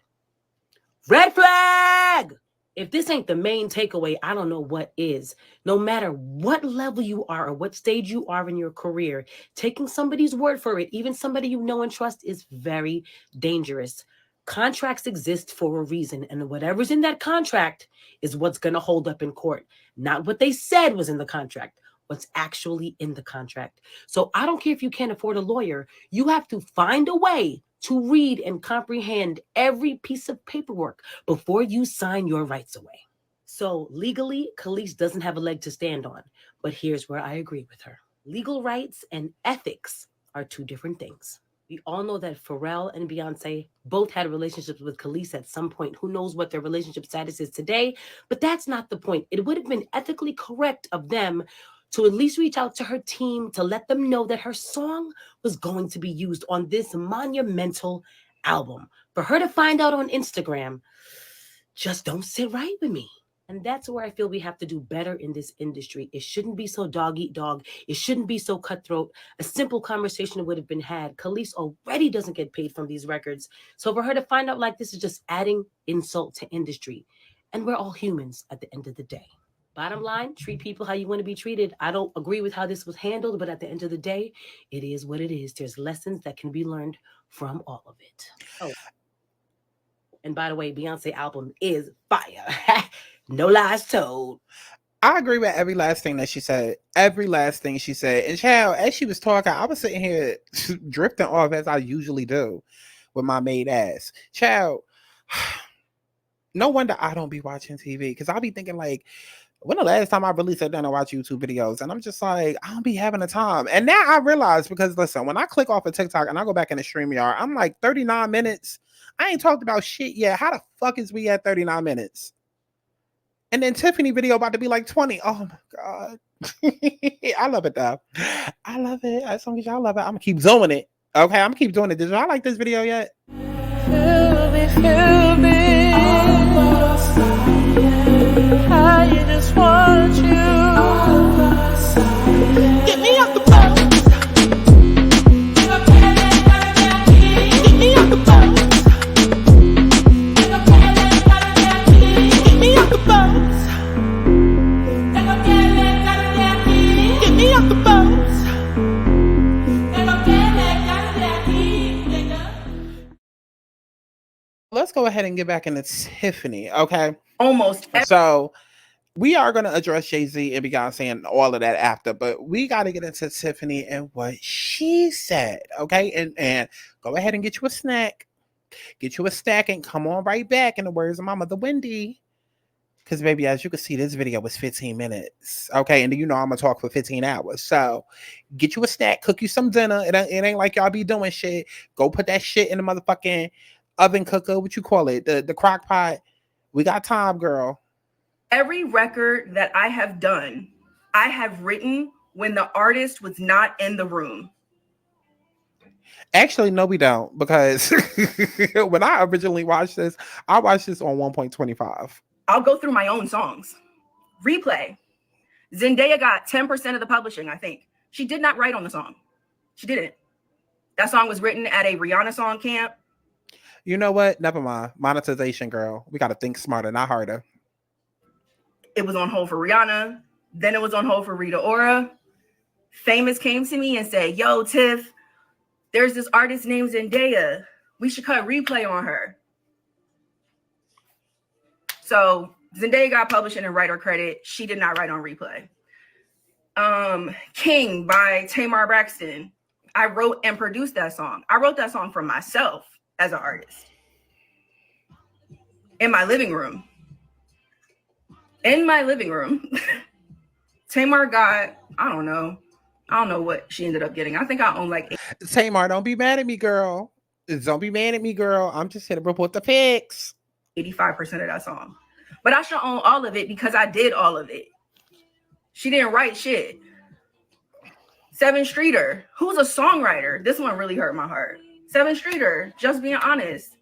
Red flag! If this ain't the main takeaway, I don't know what is. No matter what level you are or what stage you are in your career, taking somebody's word for it, even somebody you know and trust, is very dangerous. Contracts exist for a reason, and whatever's in that contract is what's going to hold up in court. Not what they said was in the contract, what's actually in the contract. So I don't care if you can't afford a lawyer. You have to find a way to read and comprehend every piece of paperwork before you sign your rights away. So legally, Kelis doesn't have a leg to stand on, but here's where I agree with her. Legal rights and ethics are two different things. We all know that Pharrell and Beyonce both had relationships with Kelis at some point. Who knows what their relationship status is today, but that's not the point. It would have been ethically correct of them to at least reach out to her team to let them know that her song was going to be used on this monumental album. For her to find out on Instagram just don't sit right with me. And that's where I feel we have to do better in this industry. It shouldn't be so dog eat dog. It shouldn't be so cutthroat. A simple conversation would have been had. Kelis already doesn't get paid from these records. So for her to find out like this is just adding insult to industry. And we're all humans at the end of the day. Bottom line, treat people how you want to be treated. I don't agree with how this was handled, but at the end of the day, it is what it is. There's lessons that can be learned from all of it. Oh. And by the way, Beyonce album is fire. No lies told. I agree with every last thing that she said. Every last thing she said. And child, as she was talking, I was sitting here drifting off as I usually do with my maid ass. Child, no wonder I don't be watching TV, because I'll be thinking like, when the last time I really sat down and watched YouTube videos? And I'm just like, I don't be having the time. And now I realize, because listen, when I click off of TikTok and I go back in the StreamYard, I'm like 39 minutes. I ain't talked about shit yet. How the fuck is we at 39 minutes? And then Tiffany video about to be like 20. Oh my God. I love it though. I love it. As long as y'all love it, I'm gonna keep doing it. Okay, I'm gonna keep doing it. Did y'all like this video yet? Feel me. I just want you. Get me off the boat. Get me off the boat. Get me off the boat. Get me off the boat. Let's go ahead and get back into Tiffany, okay? Almost. So we are going to address Jay-Z and Beyonce and all of that after, but we got to get into Tiffany and what she said, okay? And go ahead and get you a snack. Get you a stack and come on right back, in the words of my mother, Wendy. Because, baby, as you can see, this video was 15 minutes, okay? And you know I'm going to talk for 15 hours. So get you a snack, cook you some dinner. It ain't like y'all be doing shit. Go put that shit in the motherfucking oven cooker, what you call it, the crock pot. We got time, girl. Every record that I have done, I have written when the artist was not in the room. Actually, no, we don't, because when I originally watched this, I watched this on 1.25. I'll go through my own songs. Replay. Zendaya got 10% of the publishing, I think. She did not write on the song. She didn't. That song was written at a Rihanna song camp. You know what? Never mind. Monetization, girl. We got to think smarter, not harder. It was on hold for Rihanna. Then it was on hold for Rita Ora. Famous came to me and said, yo, Tiff, there's this artist named Zendaya. We should cut Replay on her. So Zendaya got publishing and writer credit. She did not write on Replay. King by Tamar Braxton. I wrote and produced that song. I wrote that song for myself as an artist. In my living room. In my living room. Tamar got, I don't know what she ended up getting. I think I own like Tamar, don't be mad at me, girl. Don't be mad at me, girl. I'm just here to report the pics. 85% of that song. But I should own all of it because I did all of it. She didn't write shit. Seven Streeter, who's a songwriter. This one really hurt my heart. Seven Streeter, Just Being Honest.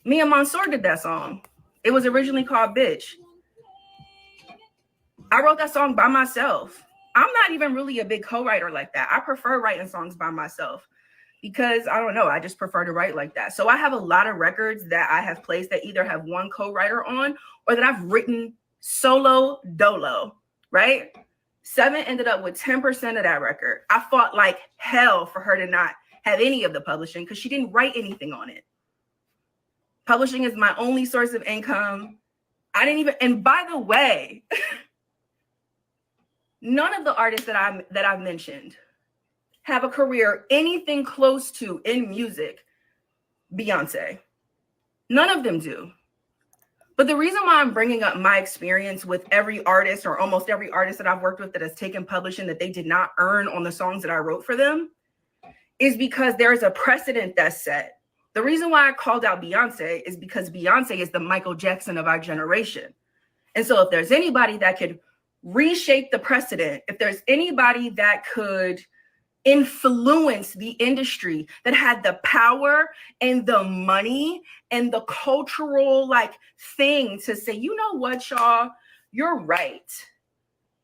Me and Mansour did that song. It was originally called Bitch. I wrote that song by myself. I'm not even really a big co-writer like that. I prefer writing songs by myself because I don't know. I just prefer to write like that. So I have a lot of records that I have placed that either have one co-writer on or that I've written solo dolo, right? Seven ended up with 10% of that record. I fought like hell for her to not have any of the publishing because she didn't write anything on it. Publishing is my only source of income. I didn't even, and by the way, none of the artists that I've mentioned have a career anything close to in music Beyonce. None of them do. But the reason why I'm bringing up my experience with every artist or almost every artist that I've worked with that has taken publishing that they did not earn on the songs that I wrote for them is because there is a precedent that's set. The reason why I called out Beyonce is because Beyonce is the Michael Jackson of our generation. And so if there's anybody that could reshape the precedent, if there's anybody that could influence the industry, that had the power and the money and the cultural like thing to say, you know what, y'all, you're right.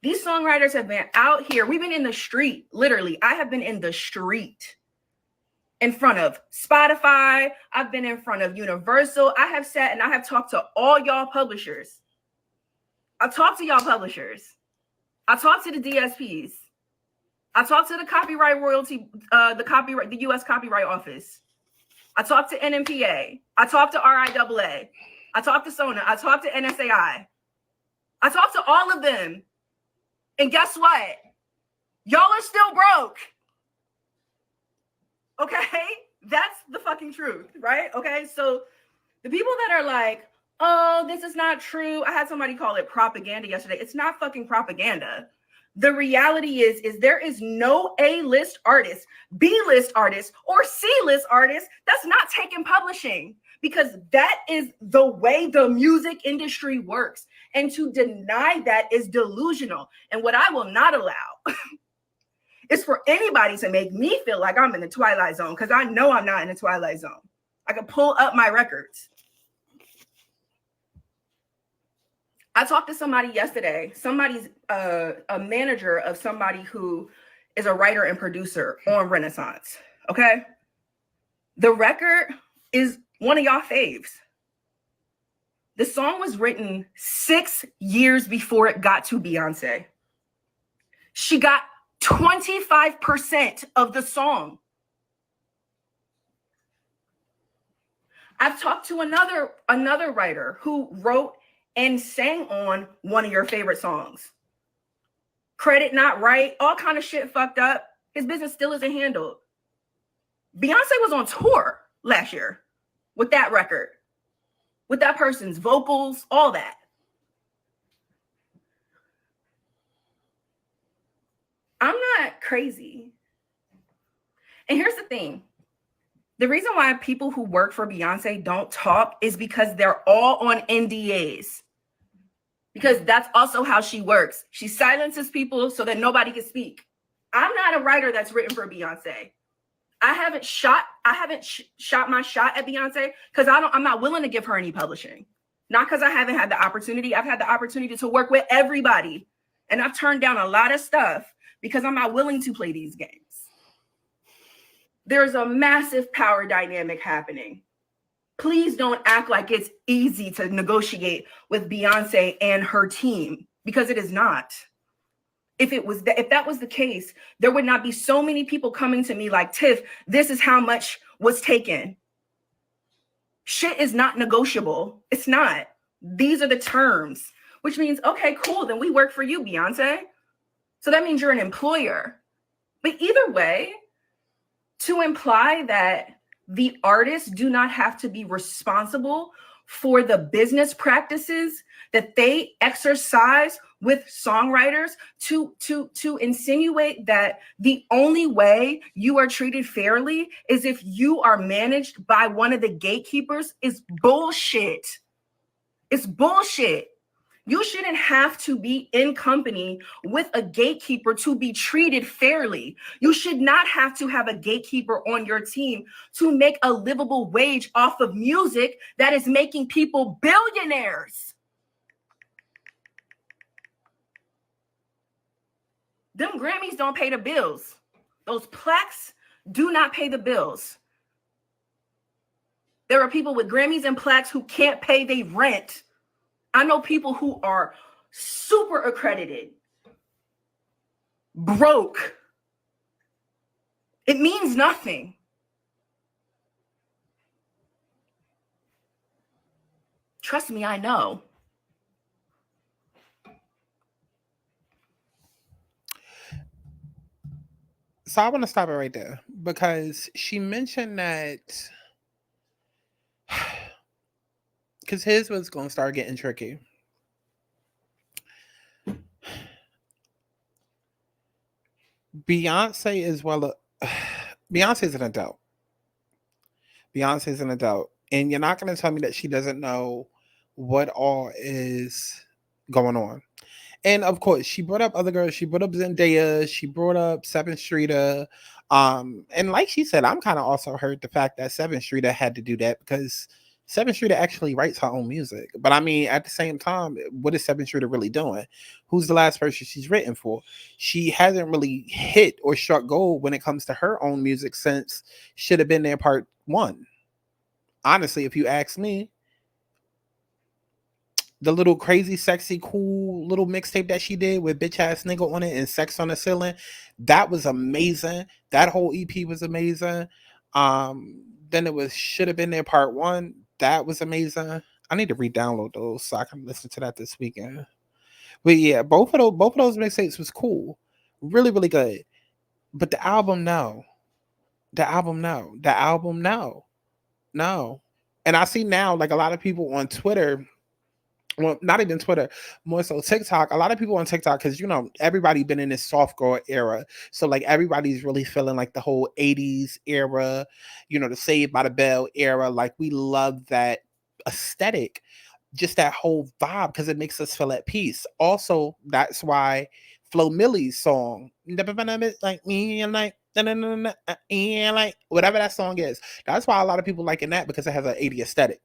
These songwriters have been out here. We've been in the street. Literally, I have been in the street in front of Spotify. I've been in front of Universal. I have sat and I have talked to all y'all publishers. I talked to y'all publishers. I talked to the DSPs. I talked to the copyright royalty, the U.S. Copyright Office. I talked to NMPA. I talked to RIAA. I talked to SONA. I talked to NSAI. I talked to all of them. And guess what? Y'all are still broke. Okay? That's the fucking truth, right? Okay? So the people that are like, oh, this is not true. I had somebody call it propaganda yesterday. It's not fucking propaganda. The reality is there is no A-list artist, B-list artist, or C-list artist that's not taking publishing because that is the way the music industry works. And to deny that is delusional. And what I will not allow is for anybody to make me feel like I'm in the Twilight Zone because I know I'm not in the Twilight Zone. I can pull up my records. I talked to somebody yesterday, somebody's a manager of somebody who is a writer and producer on Renaissance, okay? The record is one of y'all faves. The song was written 6 years before it got to Beyonce. She got 25% of the song. I've talked to another writer who wrote and sang on one of your favorite songs. Credit not right, all kind of shit fucked up. His business still isn't handled. Beyonce was on tour last year with that record, with that person's vocals, all that. I'm not crazy. And here's the thing. The reason why people who work for Beyonce don't talk is because they're all on NDAs. Because that's also how she works. She silences people so that nobody can speak. I'm not a writer that's written for Beyonce. I haven't shot my shot at Beyonce because I'm not willing to give her any publishing. Not because I haven't had the opportunity. I've had the opportunity to work with everybody. And I've turned down a lot of stuff because I'm not willing to play these games. There's a massive power dynamic happening. Please don't act like it's easy to negotiate with Beyonce and her team, because it is not. If that was the case, there would not be so many people coming to me like, Tiff, this is how much was taken. Shit is not negotiable. It's not. These are the terms, which means, okay, cool, then we work for you, Beyonce. So that means you're an employer. But either way, to imply that the artists do not have to be responsible for the business practices that they exercise with songwriters, to insinuate that the only way you are treated fairly is if you are managed by one of the gatekeepers is bullshit. It's bullshit. You shouldn't have to be in company with a gatekeeper to be treated fairly. You should not have to have a gatekeeper on your team to make a livable wage off of music that is making people billionaires. Them Grammys don't pay the bills. Those plaques do not pay the bills. There are people with Grammys and plaques who can't pay their rent. I know people who are super accredited, broke. It means nothing. Trust me, I know. So I want to stop it right there because she mentioned that because his was going to start getting tricky. Beyonce is Beyonce is an adult. Beyonce is an adult. And you're not going to tell me that she doesn't know what all is going on. And of course, she brought up other girls. She brought up Zendaya. She brought up 7th Streeter. And like she said, I'm kind of also hurt the fact that 7th Streeter had to do that because 7th Streeter actually writes her own music. But I mean, at the same time, what is 7th Streeter really doing? Who's the last person she's written for? She hasn't really hit or struck gold when it comes to her own music since Should Have Been There Part 1. Honestly, if you ask me, the little crazy, sexy, cool little mixtape that she did with Bitch Ass Nigga on it and Sex on the Ceiling, that was amazing. That whole EP was amazing. Then it was Should Have Been There Part 1. That was amazing. I need to re-download those so I can listen to that this weekend. But yeah, both of those mixtapes was cool. Really, really good. But the album, no. The album, no. And I see now, like a lot of people on Twitter, well, not even Twitter, more so TikTok. A lot of people on TikTok, because everybody been in this soft girl era, so like everybody's really feeling like the whole 80s era, the Saved by the Bell era. Like we love that aesthetic, just that whole vibe, because it makes us feel at peace. Also, that's why Flo Millie's song, like me, like whatever that song is, that's why a lot of people liking that, because it has an 80s aesthetic.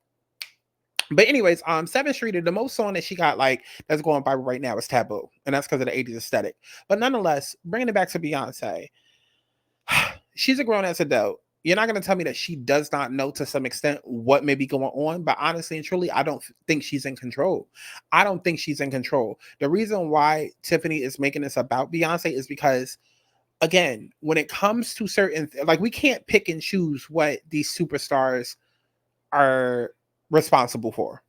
But anyways, 7th Streeter, the most song that she got like that's going viral right now is Taboo, and that's because of the 80s aesthetic. But nonetheless, bringing it back to Beyonce, she's a grown-ass adult. You're not going to tell me that she does not know to some extent what may be going on, but honestly and truly, I don't think she's in control. I don't think she's in control. The reason why Tiffany is making this about Beyonce is because, again, when it comes to certain, like we can't pick and choose what these superstars are responsible for.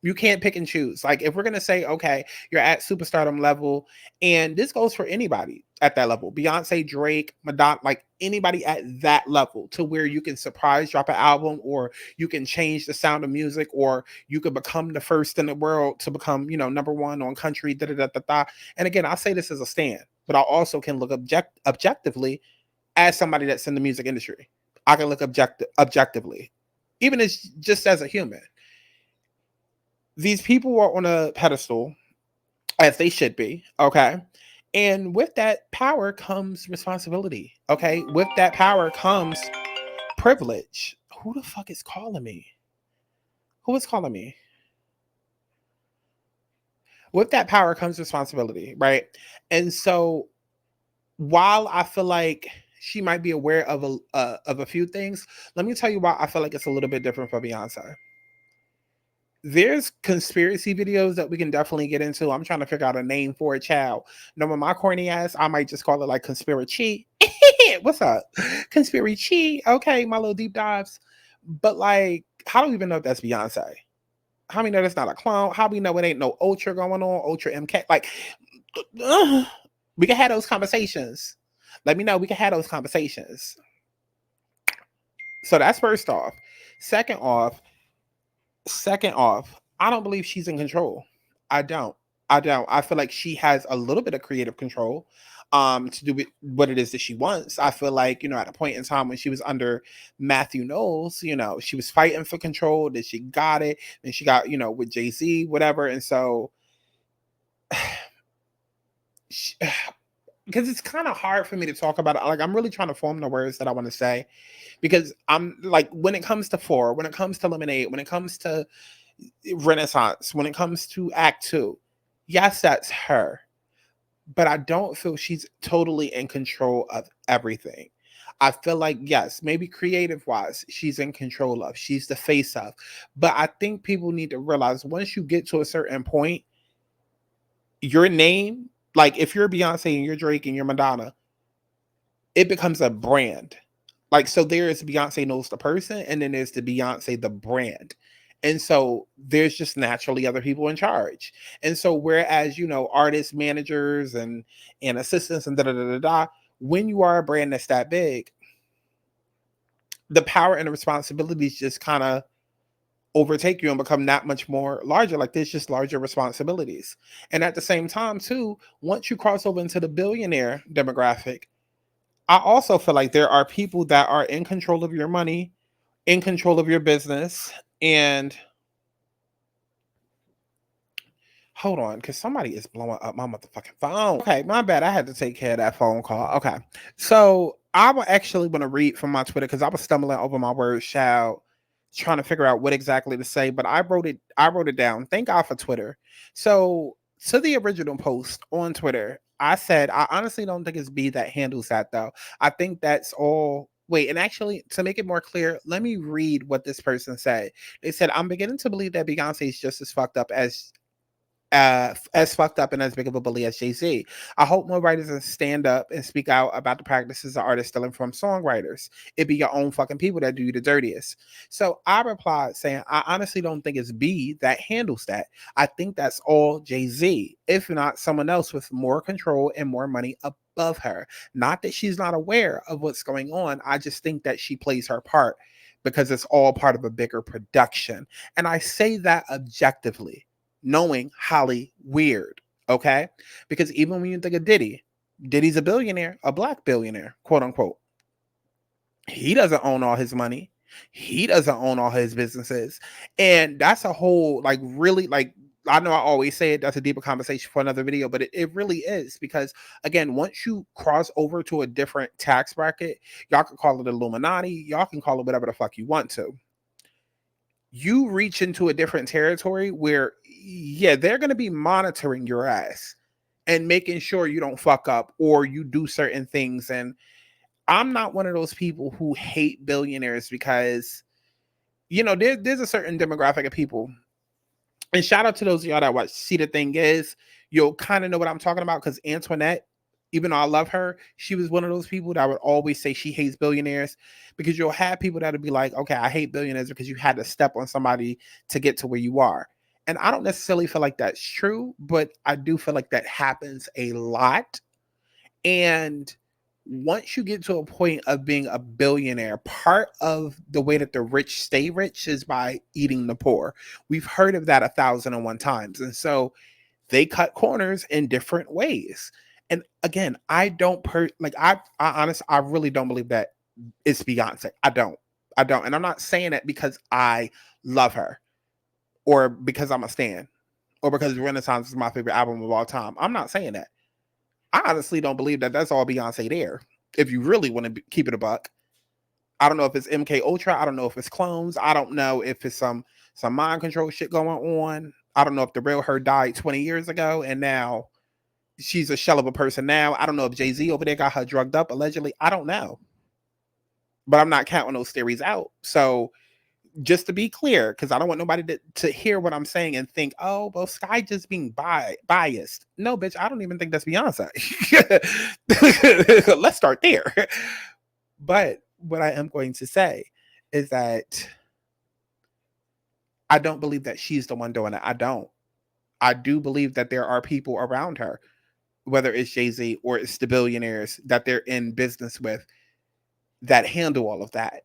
You can't pick and choose. Like, if we're going to say, okay, you're at superstardom level, and this goes for anybody at that level, Beyonce, Drake, Madonna, like anybody at that level, to where you can surprise drop an album, or you can change the sound of music, or you could become the first in the world to become, number one on country, da da da da da. And again, I say this as a stand, but I also can look objectively as somebody that's in the music industry. I can look objectively, even as just as a human. These people are on a pedestal, as they should be, okay? And with that power comes responsibility, okay? With that power comes privilege. Who the fuck is calling me? Who is calling me? With that power comes responsibility, right? And so while I feel like she might be aware of a few things, let me tell you why I feel like it's a little bit different for Beyonce. There's conspiracy videos that we can definitely get into. I'm trying to figure out a name for it, child. With my corny ass, I might just call it like conspiracy. What's up? Conspiracy. Okay, my little deep dives. But like, how do we even know if that's Beyonce? How do we know that's not a clone? How do we know it ain't no Ultra going on? Ultra MK? Like, we can have those conversations. Let me know. We can have those conversations. So that's first off. Second off, I don't believe she's in control. I don't. I feel like she has a little bit of creative control to do what it is that she wants. I feel like, at a point in time when she was under Matthew Knowles, she was fighting for control, that she got it, and she got, with Jay-Z, whatever. And so, because it's kind of hard for me to talk about it. Like, I'm really trying to form the words that I want to say, because I'm like, when it comes to Four, when it comes to Lemonade, when it comes to Renaissance, when it comes to Act 2, yes, that's her. But I don't feel she's totally in control of everything. I feel like, yes, maybe creative wise, she's in control of, she's the face of. But I think people need to realize, once you get to a certain point, your name, like if you're Beyonce and you're Drake and you're Madonna, it becomes a brand. Like, so there is Beyonce Knowles the person, and then there's the Beyonce the brand. And so there's just naturally other people in charge. And so whereas, artists, managers, and assistants and da-da-da-da-da, when you are a brand that's that big, the power and the responsibilities just kind of overtake you and become that much more larger. Like, there's just larger responsibilities. And at the same time, too, once you cross over into the billionaire demographic, I also feel like there are people that are in control of your money, in control of your business. And hold on, because somebody is blowing up my motherfucking phone. Okay, my bad. I had to take care of that phone call. Okay, so I actually want to read from my Twitter, because I was stumbling over my words, child, trying to figure out what exactly to say. But I wrote it down. Thank God for Twitter. So to the original post on Twitter, I said, I honestly don't think it's B that handles that, though. I think that's all. Wait, and actually, to make it more clear, let me read what this person said. They said, I'm beginning to believe that Beyonce is just as fucked up and as big of a bully as Jay-Z. I hope more writers stand up and speak out about the practices of artists stealing from songwriters. It be your own fucking people that do you the dirtiest. So I replied saying, I honestly don't think it's B that handles that. I think that's all Jay-Z, if not someone else with more control and more money above her. Not that she's not aware of what's going on. I just think that she plays her part because it's all part of a bigger production. And I say that objectively, knowing Holly weird, okay? Because even when you think of Diddy's a billionaire, a black billionaire, quote unquote. He doesn't own all his money. He doesn't own all his businesses. And that's a whole, like, really, like, I know I always say it, that's a deeper conversation for another video, but it really is, because again, once you cross over to a different tax bracket, y'all can call it Illuminati, y'all can call it whatever the fuck you want to. You reach into a different territory where, yeah, they're going to be monitoring your ass and making sure you don't fuck up or you do certain things. And I'm not one of those people who hate billionaires, because, there's a certain demographic of people. And shout out to those of y'all that watch See the Thing Is, you'll kind of know what I'm talking about, because Antoinette even though I love her, she was one of those people that would always say she hates billionaires, because you'll have people that would be like, okay, I hate billionaires because you had to step on somebody to get to where you are. And I don't necessarily feel like that's true, but I do feel like that happens a lot. And once you get to a point of being a billionaire, part of the way that the rich stay rich is by eating the poor. We've heard of that 1,001 times. And so they cut corners in different ways. And again, I honestly, I really don't believe that it's Beyonce. I don't. And I'm not saying that because I love her or because I'm a stan or because Renaissance is my favorite album of all time. I'm not saying that. I honestly don't believe that that's all Beyonce there. If you really want to keep it a buck, I don't know if it's MK Ultra. I don't know if it's clones. I don't know if it's some mind control shit going on. I don't know if the real her died 20 years ago and now she's a shell of a person now. I don't know if Jay-Z over there got her drugged up allegedly. I don't know. But I'm not counting those theories out. So just to be clear, because I don't want nobody to hear what I'm saying and think, oh, well, Sky just being biased. No, bitch, I don't even think that's Beyonce. Let's start there. But what I am going to say is that I don't believe that she's the one doing it. I don't. I do believe that there are people around her, whether it's Jay-Z or it's the billionaires that they're in business with, that handle all of that.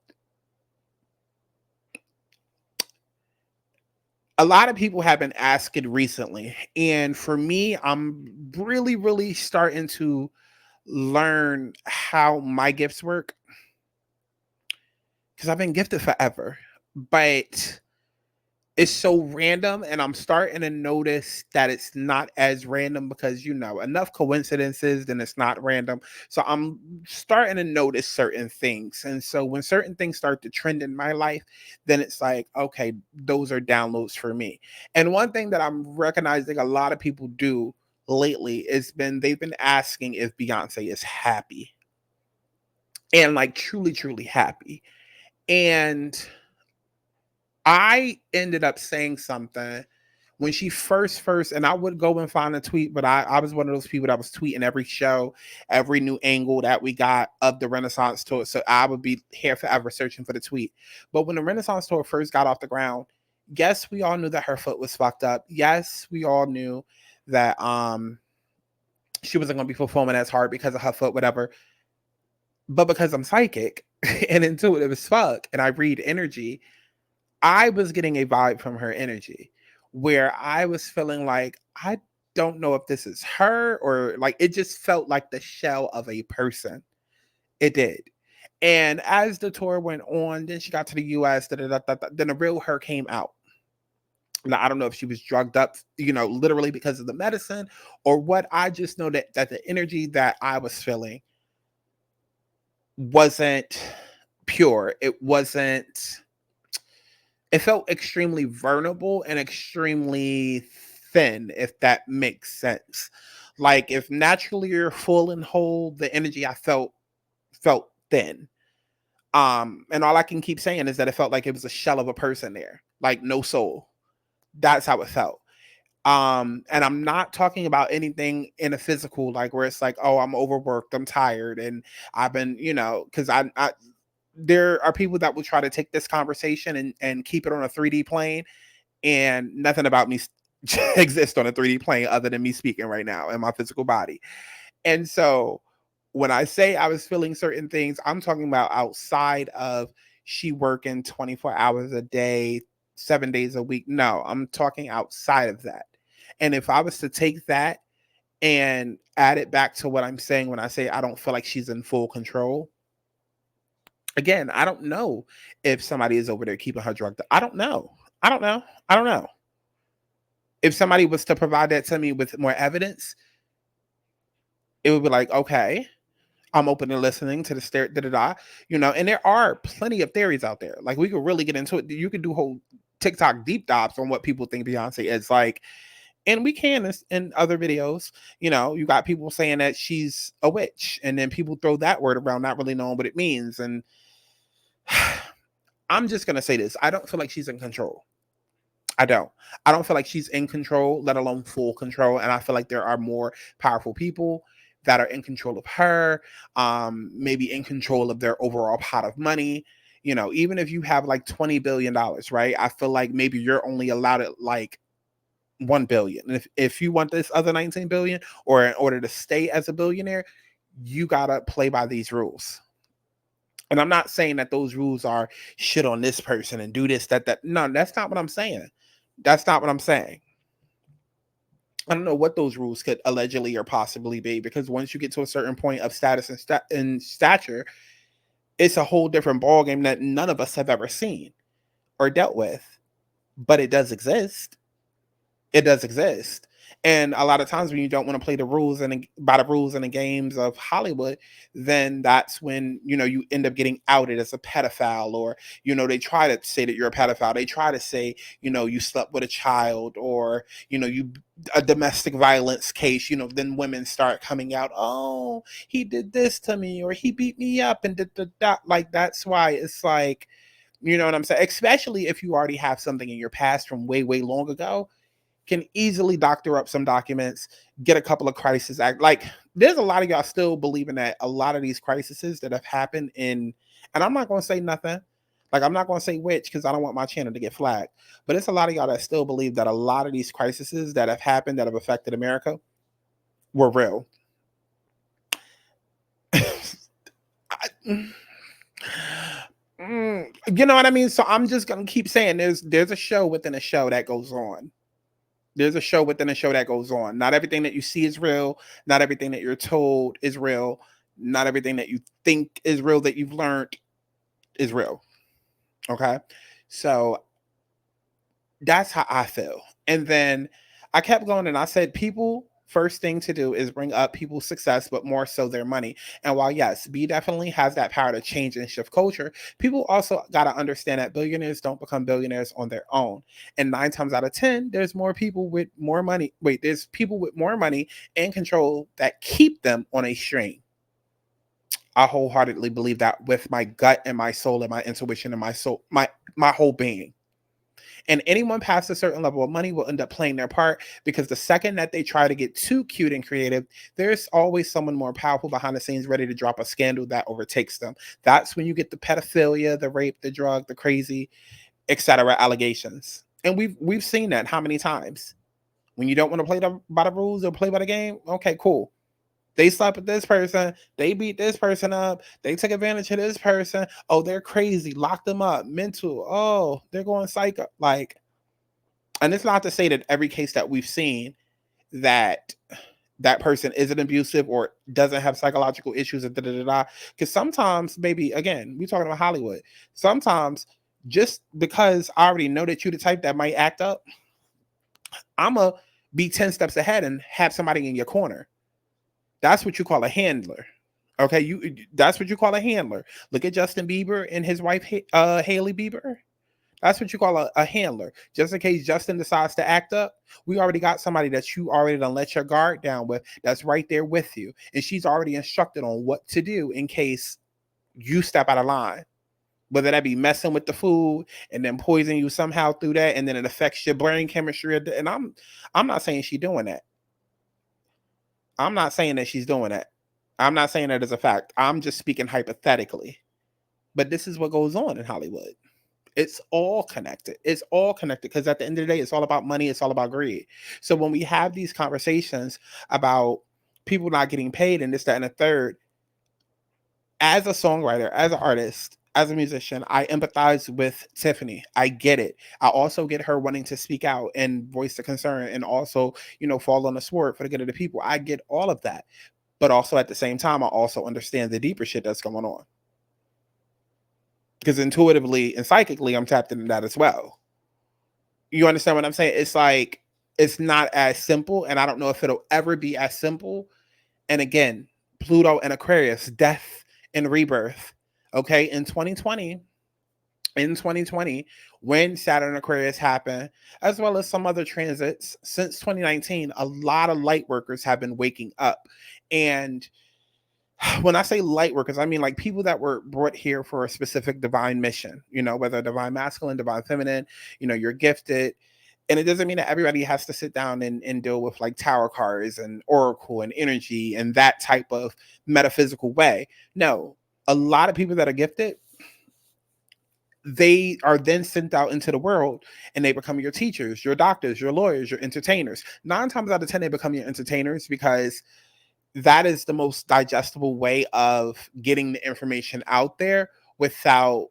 A lot of people have been asking recently, and for me, I'm really, really starting to learn how my gifts work, because I've been gifted forever, but it's so random, and I'm starting to notice that it's not as random because, enough coincidences, then it's not random. So I'm starting to notice certain things. And so when certain things start to trend in my life, then it's like, okay, those are downloads for me. And one thing that I'm recognizing a lot of people do lately is they've been asking if Beyonce is happy. And like truly, truly happy. And I ended up saying something when she first, and I would go and find a tweet, but I was one of those people that was tweeting every show, every new angle that we got of the Renaissance tour. So I would be here forever searching for the tweet. But when the Renaissance tour first got off the ground, yes, we all knew that her foot was fucked up. Yes, we all knew that she wasn't going to be performing as hard because of her foot, whatever. But because I'm psychic and intuitive as fuck, and I read energy, I was getting a vibe from her energy where I was feeling like, I don't know if this is her, or like, it just felt like the shell of a person. It did. And as the tour went on, then she got to the US, then the real her came out. Now, I don't know if she was drugged up, literally because of the medicine or what. I just know that the energy that I was feeling wasn't pure. It felt extremely vulnerable and extremely thin, if that makes sense. Like if naturally you're full and whole, the energy I felt thin. And all I can keep saying is that it felt like it was a shell of a person there, like no soul. That's how it felt. And I'm not talking about anything in a physical, like where it's like, oh, I'm overworked, I'm tired, and I've been, because I there are people that will try to take this conversation and keep it on a 3D plane, and nothing about me exists on a 3D plane other than me speaking right now in my physical body. And so when I say I was feeling certain things, I'm talking about outside of she working 24 hours a day, 7 days a week. No, I'm talking outside of that. And if I was to take that and add it back to what I'm saying when I say I don't feel like she's in full control, again, I don't know if somebody is over there keeping her drugged up. I don't know. If somebody was to provide that to me with more evidence, it would be like, okay, I'm open to listening to the and there are plenty of theories out there. Like we could really get into it. You could do whole TikTok deep dives on what people think Beyonce is like. And we can in other videos, you got people saying that she's a witch, and then people throw that word around, not really knowing what it means. And I'm just going to say this. I don't feel like she's in control. I don't feel like she's in control, let alone full control. And I feel like there are more powerful people, that are in control of her, maybe in control of their overall pot of money. You know, even if you have like $20 billion, right? I feel like maybe you're only allowed at like 1 billion. And if you want this other 19 billion, or in order to stay as a billionaire, you gotta play by these rules. And I'm not saying that those rules are shit on this person and do this, that. No, that's not what I'm saying. That's not what I'm saying. I don't know what those rules could allegedly or possibly be, because once you get to a certain point of status and stature, it's a whole different ballgame that none of us have ever seen or dealt with. But it does exist. It does exist. And a lot of times when you don't want to play the rules and by the rules and the games of Hollywood, then that's when, you know, you end up getting outed as a pedophile, or, you know, they try to say that you're a pedophile. They try to say, you know, you slept with a child, or, you know, you a domestic violence case, you know, then women start coming out, oh, he did this to me, or he beat me up and did that. Like, that's why it's like, you know what I'm saying? Especially if you already have something in your past from way, way long ago, can easily doctor up some documents, get a couple of crisis act. Like, there's a lot of y'all still believing that a lot of these crises that have happened in, and I'm not going to say nothing, like, I'm not going to say which, because I don't want my channel to get flagged, but it's a lot of y'all that still believe that a lot of these crises that have happened, that have affected America, were real. You know what I mean? So I'm just going to keep saying there's a show within a show that goes on. There's a show within a show that goes on. Not everything that you see is real. Not everything that you're told is real. Not everything that you think is real, that you've learned, is real. Okay? So that's how I feel. And then I kept going and I said, people, first thing to do is bring up people's success, but more so their money. And while, yes, B definitely has that power to change and shift culture, people also got to understand that billionaires don't become billionaires on their own. And 9 times out of 10, there's more people with more money. There's people with more money and control that keep them on a string. I wholeheartedly believe that with my gut and my soul and my intuition and my soul, my whole being. And anyone past a certain level of money will end up playing their part, because the second that they try to get too cute and creative, there's always someone more powerful behind the scenes ready to drop a scandal that overtakes them. That's when you get the pedophilia, the rape, the drug, the crazy, etc. allegations. And we've seen that how many times? When you don't want to play by the rules or play by the game, okay, cool. They slept with this person. They beat this person up. They took advantage of this person. Oh, they're crazy. Lock them up. Mental. Oh, they're going psycho. Like, and it's not to say that every case that we've seen that that person isn't abusive or doesn't have psychological issues, because sometimes, maybe, again, we're talking about Hollywood. Sometimes, just because I already know that you're the type that might act up, I'm going to be 10 steps ahead and have somebody in your corner. That's what you call a handler. Okay, that's what you call a handler. Look at Justin Bieber and his wife, Hailey Bieber. That's what you call a handler. Just in case Justin decides to act up, we already got somebody that you already done let your guard down with, that's right there with you. And she's already instructed on what to do in case you step out of line. Whether that be messing with the food and then poison you somehow through that, and then it affects your brain chemistry. And I'm not saying she's doing that. I'm not saying that she's doing that. I'm not saying that as a fact. I'm just speaking hypothetically. But this is what goes on in Hollywood. It's all connected. It's all connected, because at the end of the day, it's all about money. It's all about greed. So when we have these conversations about people not getting paid and this, that, and the third, as a songwriter, as an artist, as a musician, I empathize with Tiffany. I get it. I also get her wanting to speak out and voice the concern, and also, you know, fall on the sword for the good of the people. I get all of that. But also at the same time, I also understand the deeper shit that's going on. Because intuitively and psychically, I'm tapped into that as well. You understand what I'm saying? It's like, it's not as simple, and I don't know if it'll ever be as simple. And again, Pluto and Aquarius, death and rebirth. Okay, in 2020, when Saturn and Aquarius happened, as well as some other transits since 2019, a lot of light workers have been waking up. And when I say light workers, I mean like people that were brought here for a specific divine mission, you know, whether divine masculine, divine feminine, you know, you're gifted, And it doesn't mean that everybody has to sit down and deal with like tarot cards and oracle and energy and that type of metaphysical way. No, a lot of people that are gifted, they are then sent out into the world and they become your teachers, your doctors, your lawyers, your entertainers. 9 times out of 10, they become your entertainers because that is the most digestible way of getting the information out there without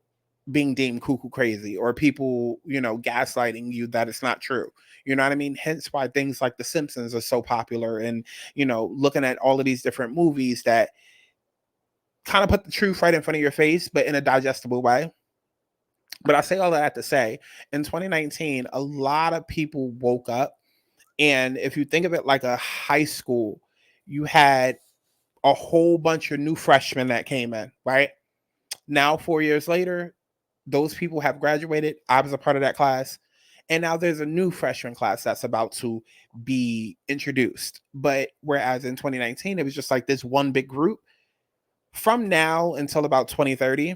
being deemed cuckoo crazy or people, gaslighting you that it's not true. You know what I mean? Hence why things like The Simpsons are so popular and, looking at all of these different movies that kind of put the truth right in front of your face, but in a digestible way. But I say all that to say, in 2019, a lot of people woke up. And if you think of it like a high school, you had a whole bunch of new freshmen that came in, right? Now, 4 years later, those people have graduated. I was a part of that class. And now there's a new freshman class that's about to be introduced. But whereas in 2019, it was just like this one big group. From now until about 2030,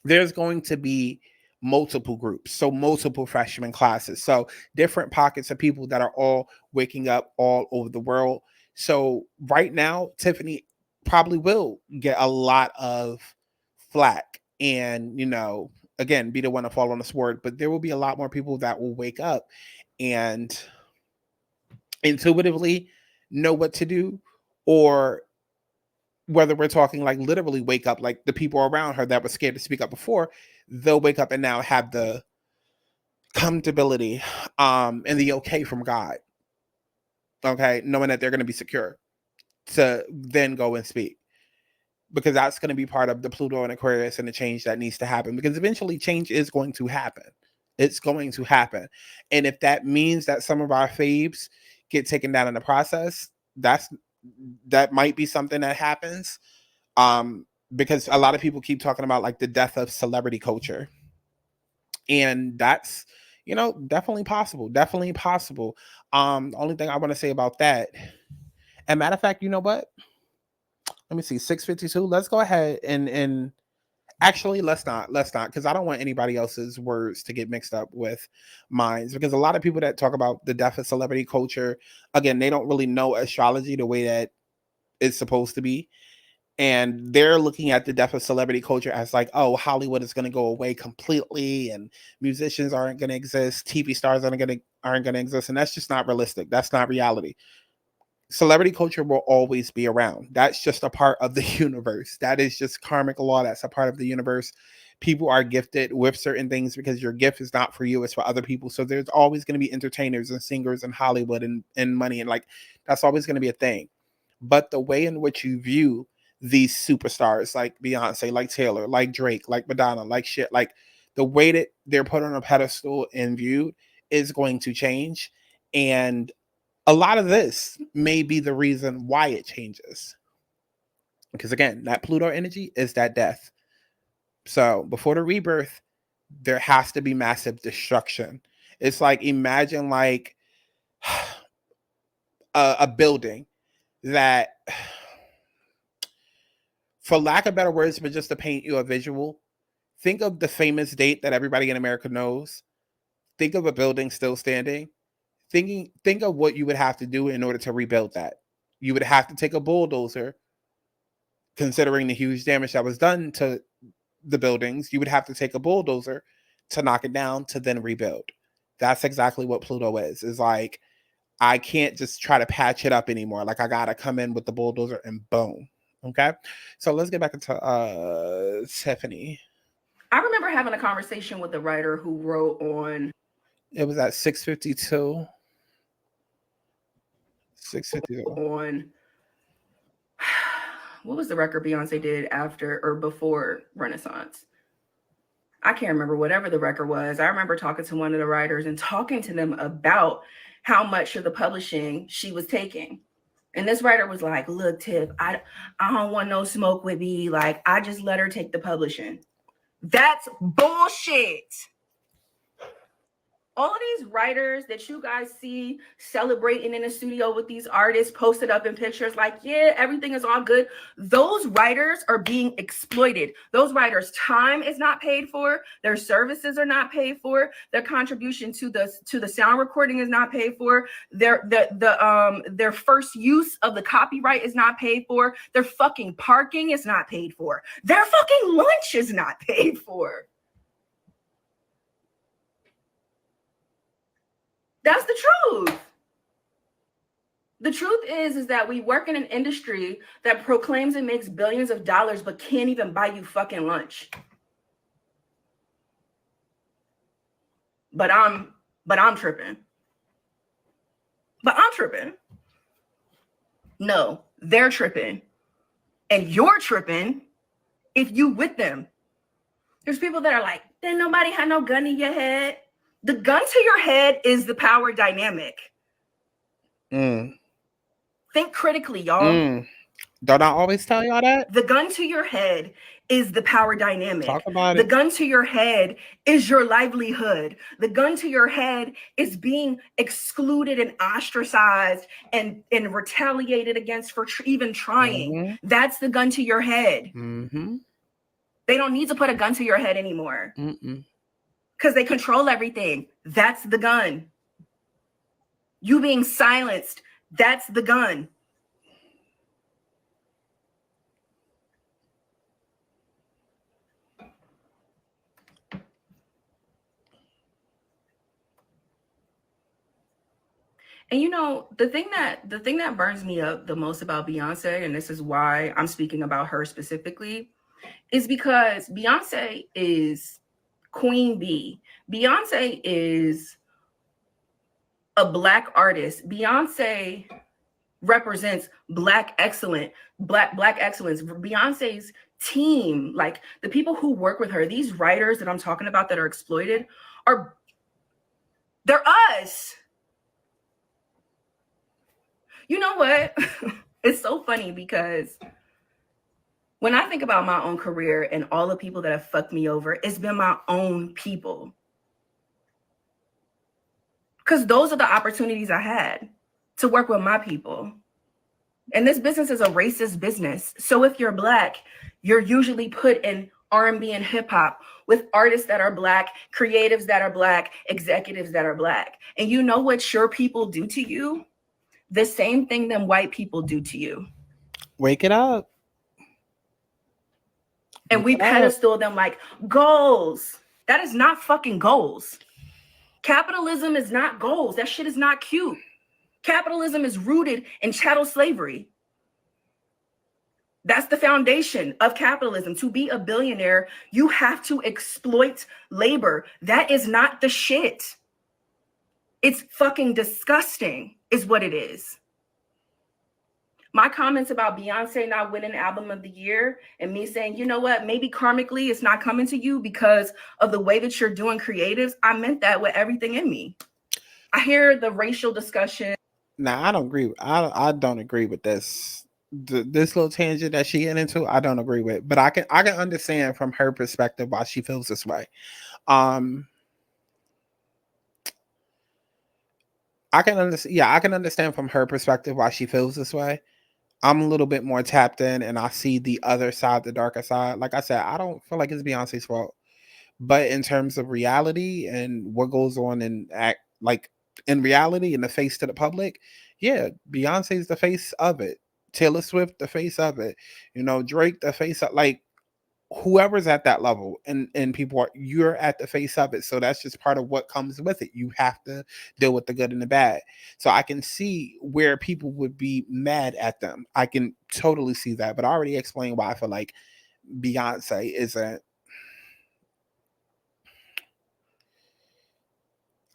there's going to be multiple groups. So multiple freshman classes. So different pockets of people that are all waking up all over the world. So right now, Tiffany probably will get a lot of flack and, again, be the one to fall on the sword, but there will be a lot more people that will wake up and intuitively know what to do, or whether we're talking like literally wake up, like the people around her that were scared to speak up before, they'll wake up and now have the comfortability and the okay from God. Okay, knowing that they're going to be secure to then go and speak. Because that's going to be part of the Pluto and Aquarius and the change that needs to happen. Because eventually change is going to happen. It's going to happen. And if that means that some of our faves get taken down in the process, that might be something that happens. Because a lot of people keep talking about like the death of celebrity culture. And that's, definitely possible. Definitely possible. The only thing I want to say about that, and matter of fact, you know what? Let me see, 6:52. Let's go ahead and actually let's not, because I don't want anybody else's words to get mixed up with mine. Because a lot of people that talk about the death of celebrity culture, again, they don't really know astrology the way that it's supposed to be. And they're looking at the death of celebrity culture as like, oh, Hollywood is going to go away completely, and musicians aren't going to exist, TV stars aren't going to exist, and that's just not realistic. That's not reality. Celebrity culture will always be around. That's just a part of the universe. That is just karmic law. That's a part of the universe. People are gifted with certain things because your gift is not for you, it's for other people. So there's always going to be entertainers and singers in Hollywood and money, and like that's always going to be a thing. But the way in which you view these superstars like Beyonce, like Taylor, like Drake, like Madonna, like shit, like the way that they're put on a pedestal and viewed is going to change. And a lot of this may be the reason why it changes. Because again, that Pluto energy is that death. So before the rebirth, there has to be massive destruction. It's like, imagine like a building that, for lack of better words, but just to paint you a visual, think of the famous date that everybody in America knows. Think of a building still standing. Think of what you would have to do in order to rebuild that. You would have to take a bulldozer, considering the huge damage that was done to the buildings. You would have to take a bulldozer to knock it down to then rebuild. That's exactly what Pluto is. Is like, I can't just try to patch it up anymore. Like, I gotta come in with the bulldozer and boom. Okay, so let's get back into Tiffany. I remember having a conversation with the writer who wrote on. It was at 6:52. 6:52. On what was the record Beyonce did after or before Renaissance? I can't remember whatever the record was. I remember talking to one of the writers and talking to them about how much of the publishing she was taking. And this writer was like, look, Tiff, I don't want no smoke with me. Like, I just let her take the publishing. That's bullshit. All of these writers that you guys see celebrating in the studio with these artists posted up in pictures like, yeah, everything is all good. Those writers are being exploited. Those writers' time is not paid for. Their services are not paid for. Their contribution to the sound recording is not paid for. Their first use of the copyright is not paid for. Their fucking parking is not paid for. Their fucking lunch is not paid for. That's the truth. The truth is that we work in an industry that proclaims it makes billions of dollars but can't even buy you fucking lunch. But I'm tripping. But I'm tripping. No, they're tripping. And you're tripping if you with them. There's people that are like, didn't nobody have no gun in your head? The gun to your head is the power dynamic. Think critically, y'all. Don't I always tell y'all that? The gun to your head is the power dynamic. Talk about The it. gun to your head is your livelihood. The gun to your head is being excluded and ostracized and retaliated against for even trying. That's the gun to your head. They don't need to put a gun to your head anymore. Because they control everything. That's the gun. You being silenced, that's the gun. And you know, the thing that burns me up the most about Beyonce, and this is why I'm speaking about her specifically, is because Beyonce is Queen Bee. Beyonce is a Black artist. Beyonce represents Black excellence. Beyonce's team, like the people who work with her, these writers that I'm talking about that are exploited, they're us. You know what? It's so funny because when I think about my own career and all the people that have fucked me over, it's been my own people. Because those are the opportunities I had to work with my people. And this business is a racist business. So if you're Black, you're usually put in R&B and hip hop with artists that are Black, creatives that are Black, executives that are Black. And you know what your people do to you? The same thing that white people do to you. Wake it up. And we pedestal them like goals. That is not fucking goals. Capitalism is not goals. That shit is not cute. Capitalism is rooted in chattel slavery. That's the foundation of capitalism. To be a billionaire, you have to exploit labor. That is not the shit. It's fucking disgusting, is what it is. My comments about Beyonce not winning Album of the Year and me saying, you know what, maybe karmically it's not coming to you because of the way that you're doing creatives. I meant that with everything in me. I hear the racial discussion. Nah, I don't agree. I don't agree with this. This little tangent that she get into, I don't agree with. But I can understand from her perspective why she feels this way. I can understand from her perspective why she feels this way. I'm a little bit more tapped in and I see the other side, the darker side. Like I said, I don't feel like it's Beyonce's fault. But in terms of reality and what goes on in reality in the face to the public, yeah, Beyonce's the face of it. Taylor Swift, the face of it. You know, Drake, the face of, like, whoever's at that level and people you're at the face of it. So that's just part of what comes with it. You have to deal with the good and the bad. So I can see where people would be mad at them. I can totally see that, but I already explained why I feel like Beyonce isn't.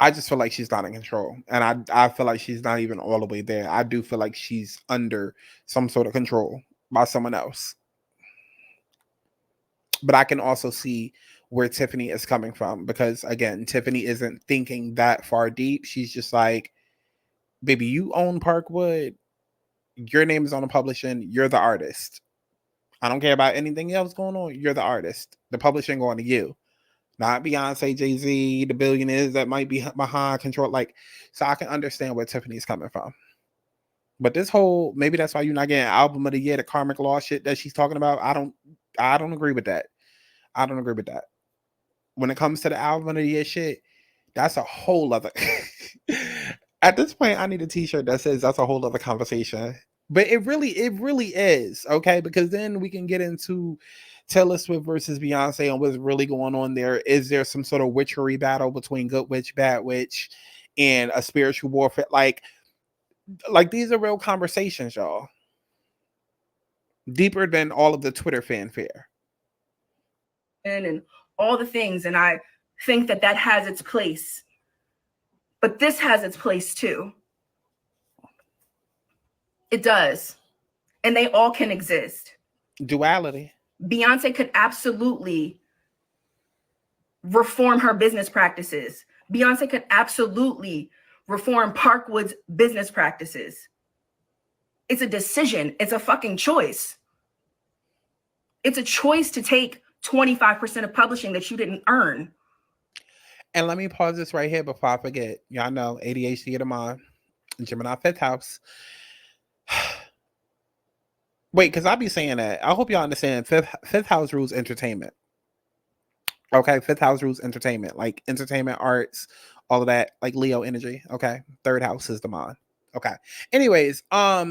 I just feel like she's not in control, and I feel like she's not even all the way there. I do feel like she's under some sort of control by someone else. But I can also see where Tiffany is coming from because, again, Tiffany isn't thinking that far deep. She's just like, baby, you own Parkwood. Your name is on the publishing. You're the artist. I don't care about anything else going on. You're the artist. The publishing going to you. not Beyonce, Jay-Z, the billionaires that might be behind control. Like, so I can understand where Tiffany's coming from. But this whole, maybe that's why you're not getting album of the year, the karmic law shit that she's talking about. I don't agree with that. I don't agree with that. When it comes to the album of the year shit, that's a whole other. At this point, I need a t-shirt that says that's a whole other conversation. But it really is, okay? Because then we can get into Taylor Swift versus Beyonce and what's really going on there. Is there some sort of witchery battle between good witch, bad witch, and a spiritual warfare? Like these are real conversations, y'all. Deeper than all of the Twitter fanfare. And all the things, and I think that has its place. But this has its place too. It does. And they all can exist. Duality. Beyonce could absolutely reform her business practices. Beyonce could absolutely reform Parkwood's business practices. It's a decision. It's a fucking choice. It's a choice to take 25% of publishing that you didn't earn. And let me pause this right here before I forget. Y'all know ADHD of the mind. Gemini 5th house. Wait, because I be saying that. I hope y'all understand. Fifth house rules entertainment. Okay, 5th house rules entertainment. Like entertainment, arts, all of that. Like Leo energy. Okay. 3rd house is the mind. Okay. Anyways, I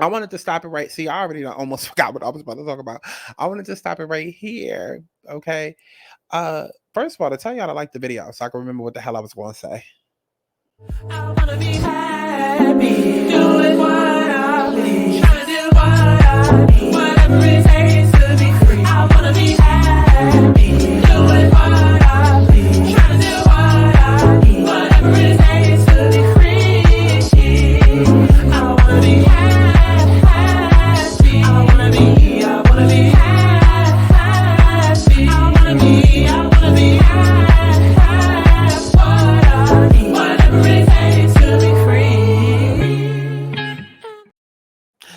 wanted to stop it right. See, I already almost forgot what I was about to talk about. I wanted to stop it right here. Okay. First of all, to tell y'all I like the video so I can remember what the hell I was going to say. I wanna be happy, doing what I please, trying to do what I need, whatever it takes to be free. I wanna be happy, doing what I please, trying to do what I need, whatever it takes to be free. I wanna be happy, I wanna be happy, I wanna be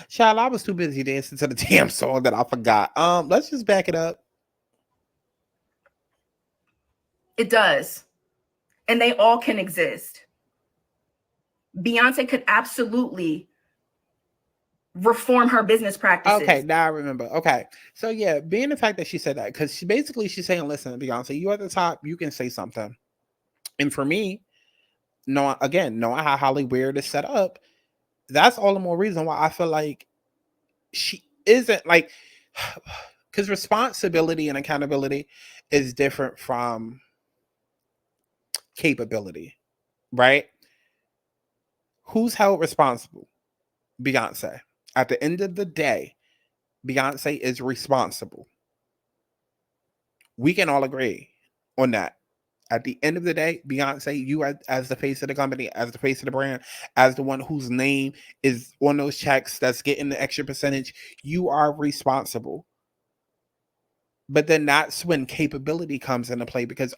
Child, I was too busy dancing to the damn song that I forgot. Let's just back it up. It does. And they all can exist. Beyonce could absolutely reform her business practices. Okay, now I remember. Okay. So yeah, being the fact that she said that, because she's saying, listen, Beyonce, you at the top, you can say something. And for me, knowing how Hollywood is set up, that's all the more reason why I feel like she isn't like, because responsibility and accountability is different from capability, right? Who's held responsible? Beyonce. At the end of the day, Beyonce is responsible. We can all agree on that. At the end of the day, Beyonce, you as the face of the company, as the face of the brand, as the one whose name is on those checks that's getting the extra percentage, you are responsible. But then that's when capability comes into play, because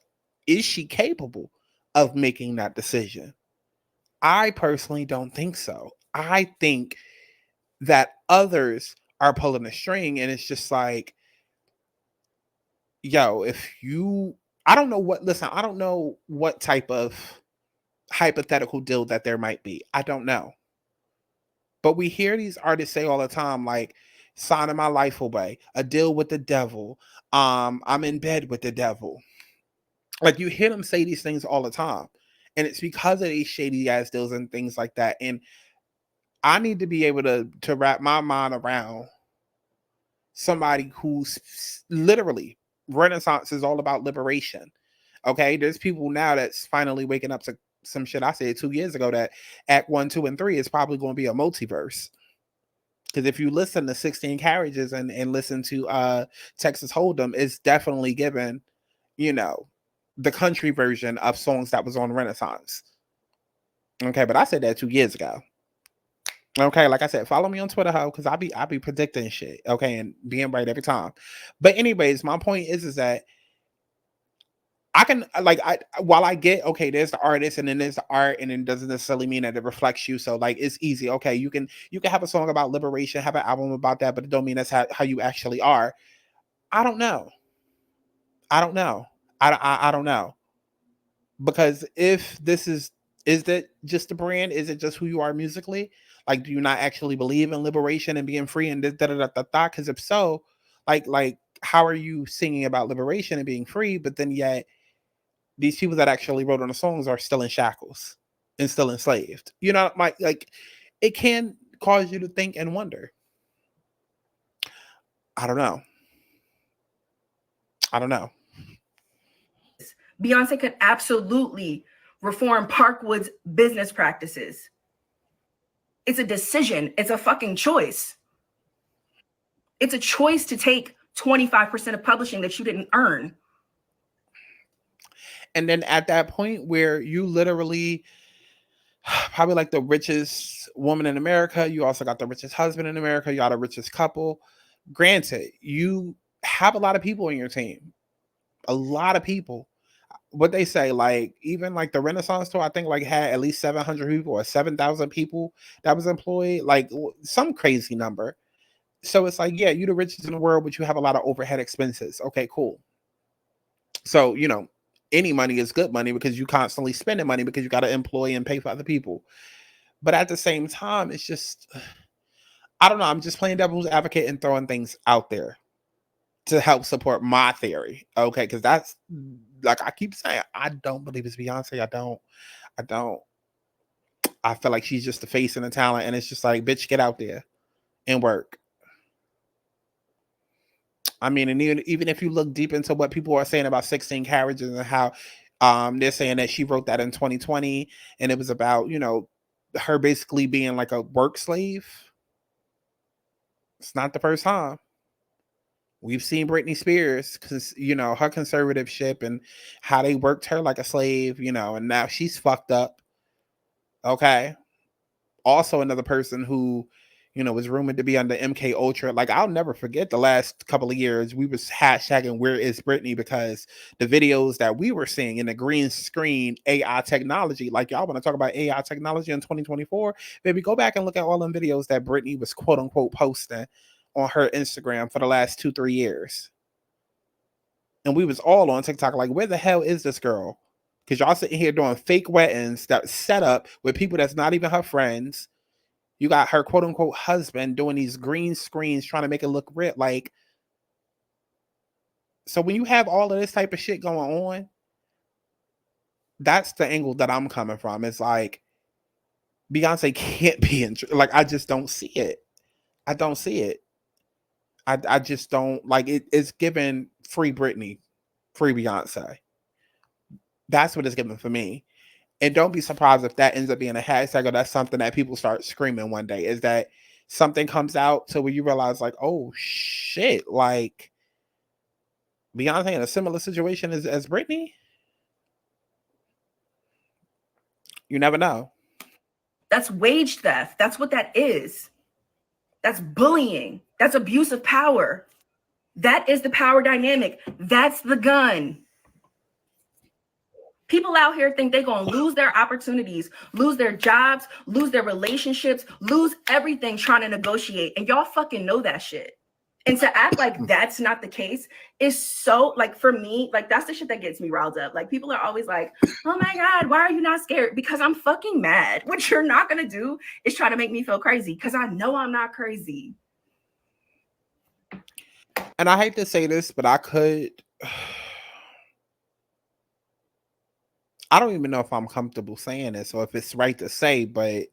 is she capable of making that decision? I personally don't think so. I think that others are pulling the string, and it's just like, yo, I don't know what type of hypothetical deal that there might be. I don't know. But we hear these artists say all the time, like, signing my life away, a deal with the devil. I'm in bed with the devil. Like, you hear them say these things all the time. And it's because of these shady ass deals and things like that. And I need to be able to wrap my mind around somebody who's literally, Renaissance is all about liberation. Okay, there's people now that's finally waking up to some shit I said 2 years ago, that Act 1, 2, and 3 is probably going to be a multiverse. Because if you listen to 16 Carriages and listen to Texas Hold'em, it's definitely given, the country version of songs that was on Renaissance. Okay, but I said that 2 years ago. Okay, like I said, follow me on Twitter, because I be predicting shit, okay, and being right every time. But anyways, my point is that I can, while I get, okay, there's the artist and then there's the art, and it doesn't necessarily mean that it reflects you. So like, it's easy. Okay, you can have a song about liberation, have an album about that, but it don't mean that's how you actually are. I don't know. I don't know. I don't know. Because if this is that just a brand? Is it just who you are musically? Like, do you not actually believe in liberation and being free and da da da da da? Because if so, like, how are you singing about liberation and being free, but then yet these people that actually wrote on the songs are still in shackles and still enslaved? You know, like it can cause you to think and wonder. I don't know. I don't know. Beyonce could absolutely reform Parkwood's business practices. It's a decision. It's a fucking choice. It's a choice to take 25% of publishing that you didn't earn. And then at that point where you literally probably like the richest woman in America, you also got the richest husband in America, you got the richest couple. Granted, you have a lot of people in your team. A lot of people. What they say, like, even like the Renaissance tour, I think like had at least 700 people or 7,000 people that was employed, like some crazy number. So it's like, yeah, you're the richest in the world, but you have a lot of overhead expenses. Okay, cool. So, you know, any money is good money because you constantly spending money because you got to employ and pay for other people. But at the same time, it's just, I don't know. I'm just playing devil's advocate and throwing things out there to help support my theory. Okay. Because that's, like I keep saying, I don't believe it's Beyonce. I don't. I feel like she's just the face and the talent. And it's just like, bitch, get out there and work. I mean, and even if you look deep into what people are saying about 16 Carriages and how they're saying that she wrote that in 2020 and it was about, you know, her basically being like a work slave. It's not the first time. We've seen Britney Spears, because, you know, her conservativeship and how they worked her like a slave, you know, and now she's fucked up. Okay. Also another person who, you know, was rumored to be on the MK Ultra. Like, I'll never forget the last couple of years we was hashtagging where is Britney, because the videos that we were seeing in the green screen AI technology, like, y'all want to talk about AI technology in 2024, baby, go back and look at all them videos that Britney was quote unquote posting on her Instagram for the last 2-3 years. And we was all on TikTok like, where the hell is this girl? Because y'all sitting here doing fake weddings that set up with people that's not even her friends. You got her quote unquote husband doing these green screens trying to make it look real. Like, so when you have all of this type of shit going on, that's the angle that I'm coming from. It's like, Beyonce can't be in, like, I just don't see it. I don't see it. I just don't like it. It's given free Britney, free Beyonce. That's what it's given for me. And don't be surprised if that ends up being a hashtag or that's something that people start screaming one day, is that something comes out to where you realize like, oh shit, like Beyonce in a similar situation as Britney. You never know. That's wage theft. That's what that is. That's bullying. That's abuse of power. That is the power dynamic. That's the gun. People out here think they're going to lose their opportunities, lose their jobs, lose their relationships, lose everything trying to negotiate. And y'all fucking know that shit. And to act like that's not the case is so, like, for me, like, that's the shit that gets me riled up. Like, people are always like, oh my God, why are you not scared? Because I'm fucking mad. What you're not going to do is try to make me feel crazy, because I know I'm not crazy. And I hate to say this, but I could... I don't even know if I'm comfortable saying this or if it's right to say, but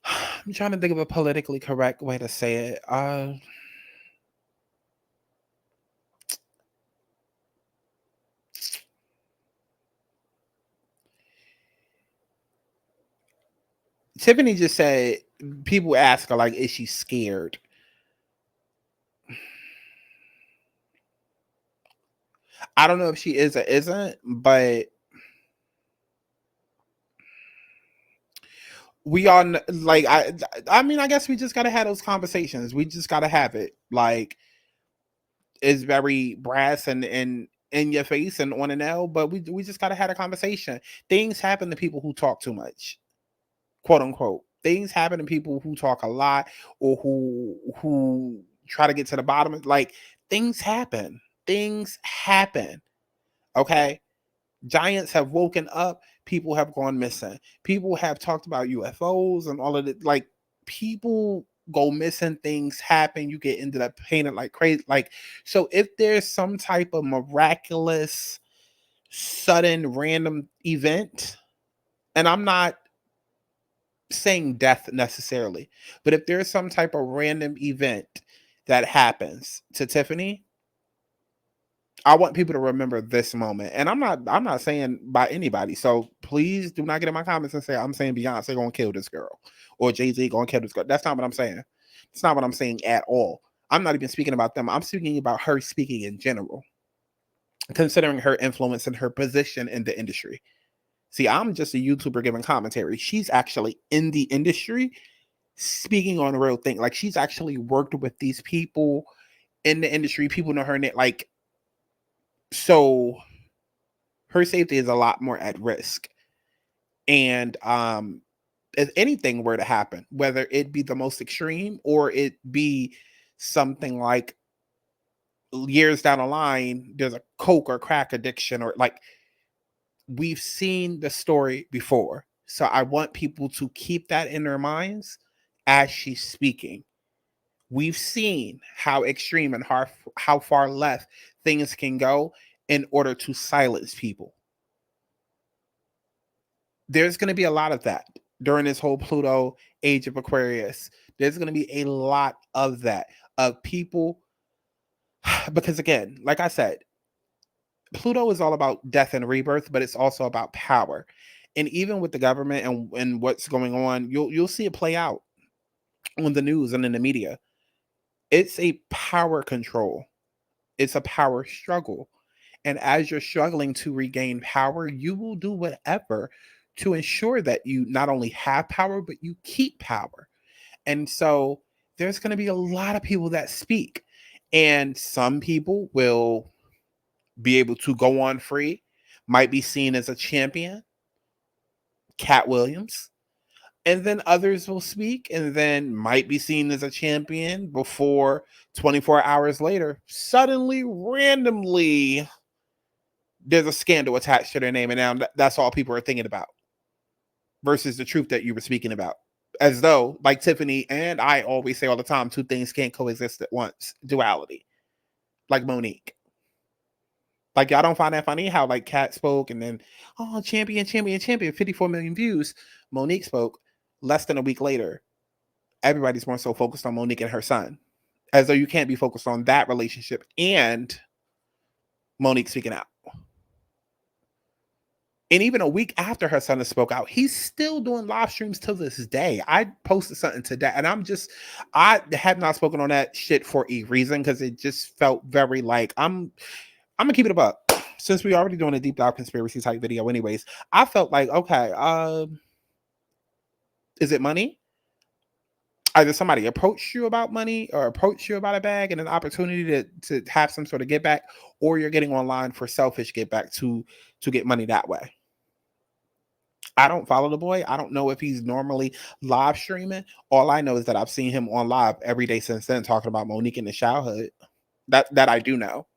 I'm trying to think of a politically correct way to say it. Tiffany just said, people ask her, like, is she scared? I don't know if she is or isn't, but we all like, I mean, I guess we just gotta have those conversations. We just gotta have it. Like, it's very brass and in your face and on and out, but we just gotta have a conversation. Things happen to people who talk too much, quote unquote. Things happen to people who talk a lot or who try to get to the bottom. Like, things happen. Things happen. Okay? Giants have woken up. People have gone missing. People have talked about UFOs and all of it. Like, people go missing. Things happen. You get ended up painted like crazy. Like, so if there's some type of miraculous, sudden, random event, and I'm not saying death necessarily, but if there's some type of random event that happens to Tiffany, I want people to remember this moment. And I'm not saying by anybody. So please do not get in my comments and say I'm saying Beyonce gonna kill this girl or Jay-Z gonna kill this girl. That's not what I'm saying. It's not what I'm saying at all. I'm not even speaking about them. I'm speaking about her speaking in general, considering her influence and her position in the industry. See, I'm just a YouTuber giving commentary. She's actually in the industry speaking on a real thing. Like, she's actually worked with these people in the industry. People know her name. Like, so her safety is a lot more at risk. And if anything were to happen, whether it be the most extreme or it be something like years down the line, there's a coke or crack addiction, or like, we've seen the story before. So I want people to keep that in their minds as she's speaking. We've seen how extreme and how far left things can go in order to silence people. There's going to be a lot of that during this whole Pluto age of Aquarius. There's going to be a lot of that, of people, because again, like I said, Pluto is all about death and rebirth, but it's also about power. And even with the government and what's going on, you'll see it play out on the news and in the media. It's a power control. It's a power struggle. And as you're struggling to regain power, you will do whatever to ensure that you not only have power, but you keep power. And so there's going to be a lot of people that speak. And some people will be able to go on free, might be seen as a champion, Cat Williams. And then others will speak and then might be seen as a champion before 24 hours later, suddenly, randomly, there's a scandal attached to their name. And now that's all people are thinking about versus the truth that you were speaking about. As though, like Tiffany and I always say all the time, two things can't coexist at once. Duality. Like Monique. Like, y'all don't find that funny how like Kat spoke and then, oh, champion, 54 million views. Monique spoke less than a week later. Everybody's more so focused on Monique and her son. As though you can't be focused on that relationship and Monique speaking out. And even a week after her son has spoke out, he's still doing live streams to this day. I posted something today and I have not spoken on that shit for a reason because it just felt very like I'm gonna keep it up. Since we're already doing a deep dive conspiracy type video anyways, I felt like, okay, is it money? Either somebody approached you about money or approached you about a bag and an opportunity to have some sort of get back, or you're getting online for selfish get back to get money that way. I don't follow the boy. I don't know if he's normally live streaming. All I know is that I've seen him on live every day since then talking about Monique in the childhood. That I do know.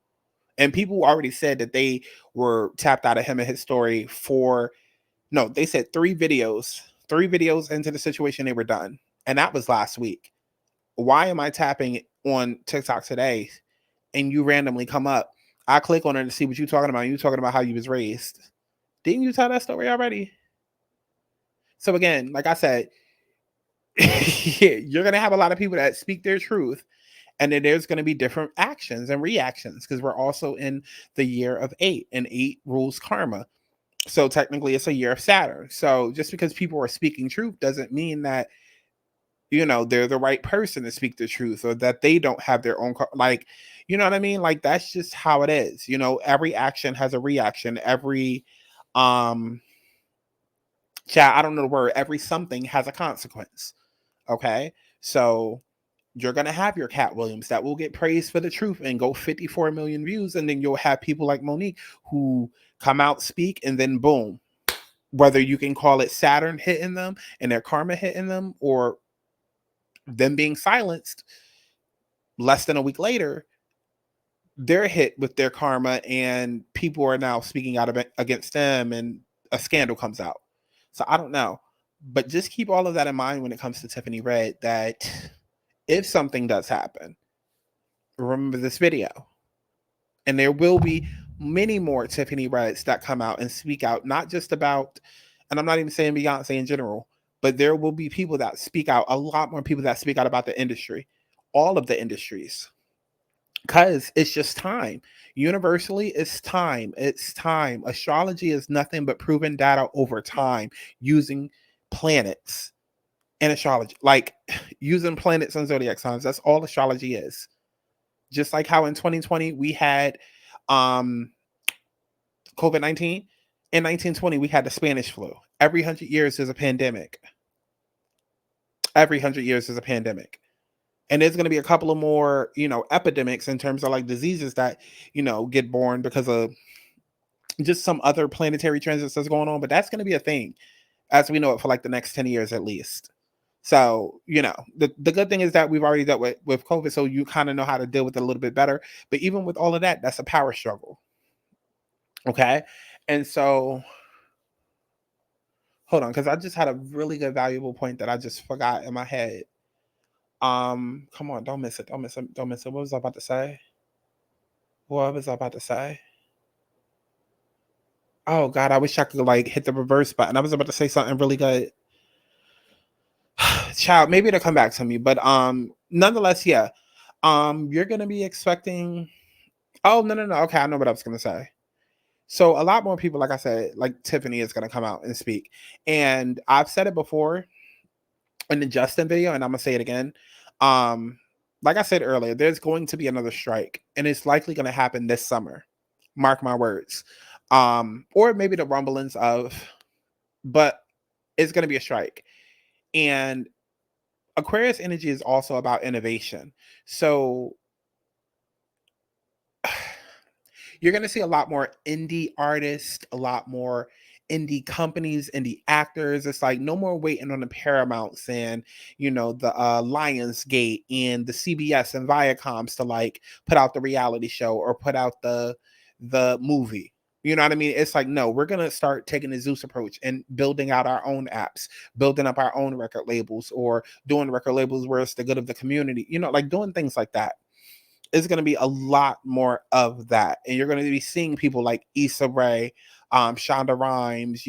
And people already said that they were tapped out of him and his story they said 3 videos into the situation, they were done. And that was last week. Why am I tapping on TikTok today and you randomly come up? I click on it to see what you're talking about. You're talking about how you was raised. Didn't you tell that story already? So again, like I said, you're going to have a lot of people that speak their truth. And then there's going to be different actions and reactions because we're also in the year of 8 and 8 rules karma. So technically it's a year of Saturn. So just because people are speaking truth doesn't mean that, they're the right person to speak the truth or that they don't have their own, like, you know what I mean? Like, that's just how it is. Every action has a reaction. Every, I don't know the word. Every something has a consequence. Okay. So you're going to have your Cat Williams that will get praised for the truth and go 54 million views. And then you'll have people like Monique who come out, speak, and then boom, whether you can call it Saturn hitting them and their karma hitting them, or them being silenced less than a week later, they're hit with their karma and people are now speaking out against them and a scandal comes out. So I don't know. But just keep all of that in mind when it comes to Tiffany Red, that if something does happen, remember this video. And there will be many more Tiffany Reds that come out and speak out, not just about, and I'm not even saying Beyonce in general, but there will be people that speak out, a lot more people that speak out about the industry, all of the industries. Because it's just time. Universally, it's time. It's time. Astrology is nothing but proven data over time using planets and astrology. Like using planets and zodiac signs. That's all astrology is. Just like how in 2020 we had COVID-19. In 1920, we had the Spanish flu. Every 100 years is a pandemic. Every 100 years is a pandemic. And there's going to be a couple of more, epidemics in terms of like diseases that, get born because of just some other planetary transits that's going on. But that's going to be a thing as we know it for like the next 10 years at least. So, the good thing is that we've already dealt with COVID. So you kind of know how to deal with it a little bit better. But even with all of that, that's a power struggle. Okay. And so, hold on, because I just had a really good, valuable point that I just forgot in my head. Come on, don't miss it. Don't miss it. Don't miss it. What was I about to say? Oh God, I wish I could like hit the reverse button. I was about to say something really good. Child, maybe it'll come back to me. But nonetheless, yeah. You're gonna be expecting. Oh, no. Okay, I know what I was gonna say. So a lot more people, like I said, like Tiffany is gonna come out and speak. And I've said it before in the Justin video, and I'm gonna say it again. Like I said earlier, there's going to be another strike, and it's likely going to happen this summer. Mark my words. Or maybe the rumblings of, but it's going to be a strike. And Aquarius energy is also about innovation. So you're going to see a lot more indie artists, a lot more indie companies, indie actors. It's like no more waiting on the Paramounts and, the Lionsgate and the CBS and Viacoms to like put out the reality show or put out the movie. You know what I mean? It's like, no, we're going to start taking the Zeus approach and building out our own apps, building up our own record labels, or doing record labels where it's the good of the community, like doing things like that. It's going to be a lot more of that. And you're going to be seeing people like Issa Rae, Shonda Rhimes,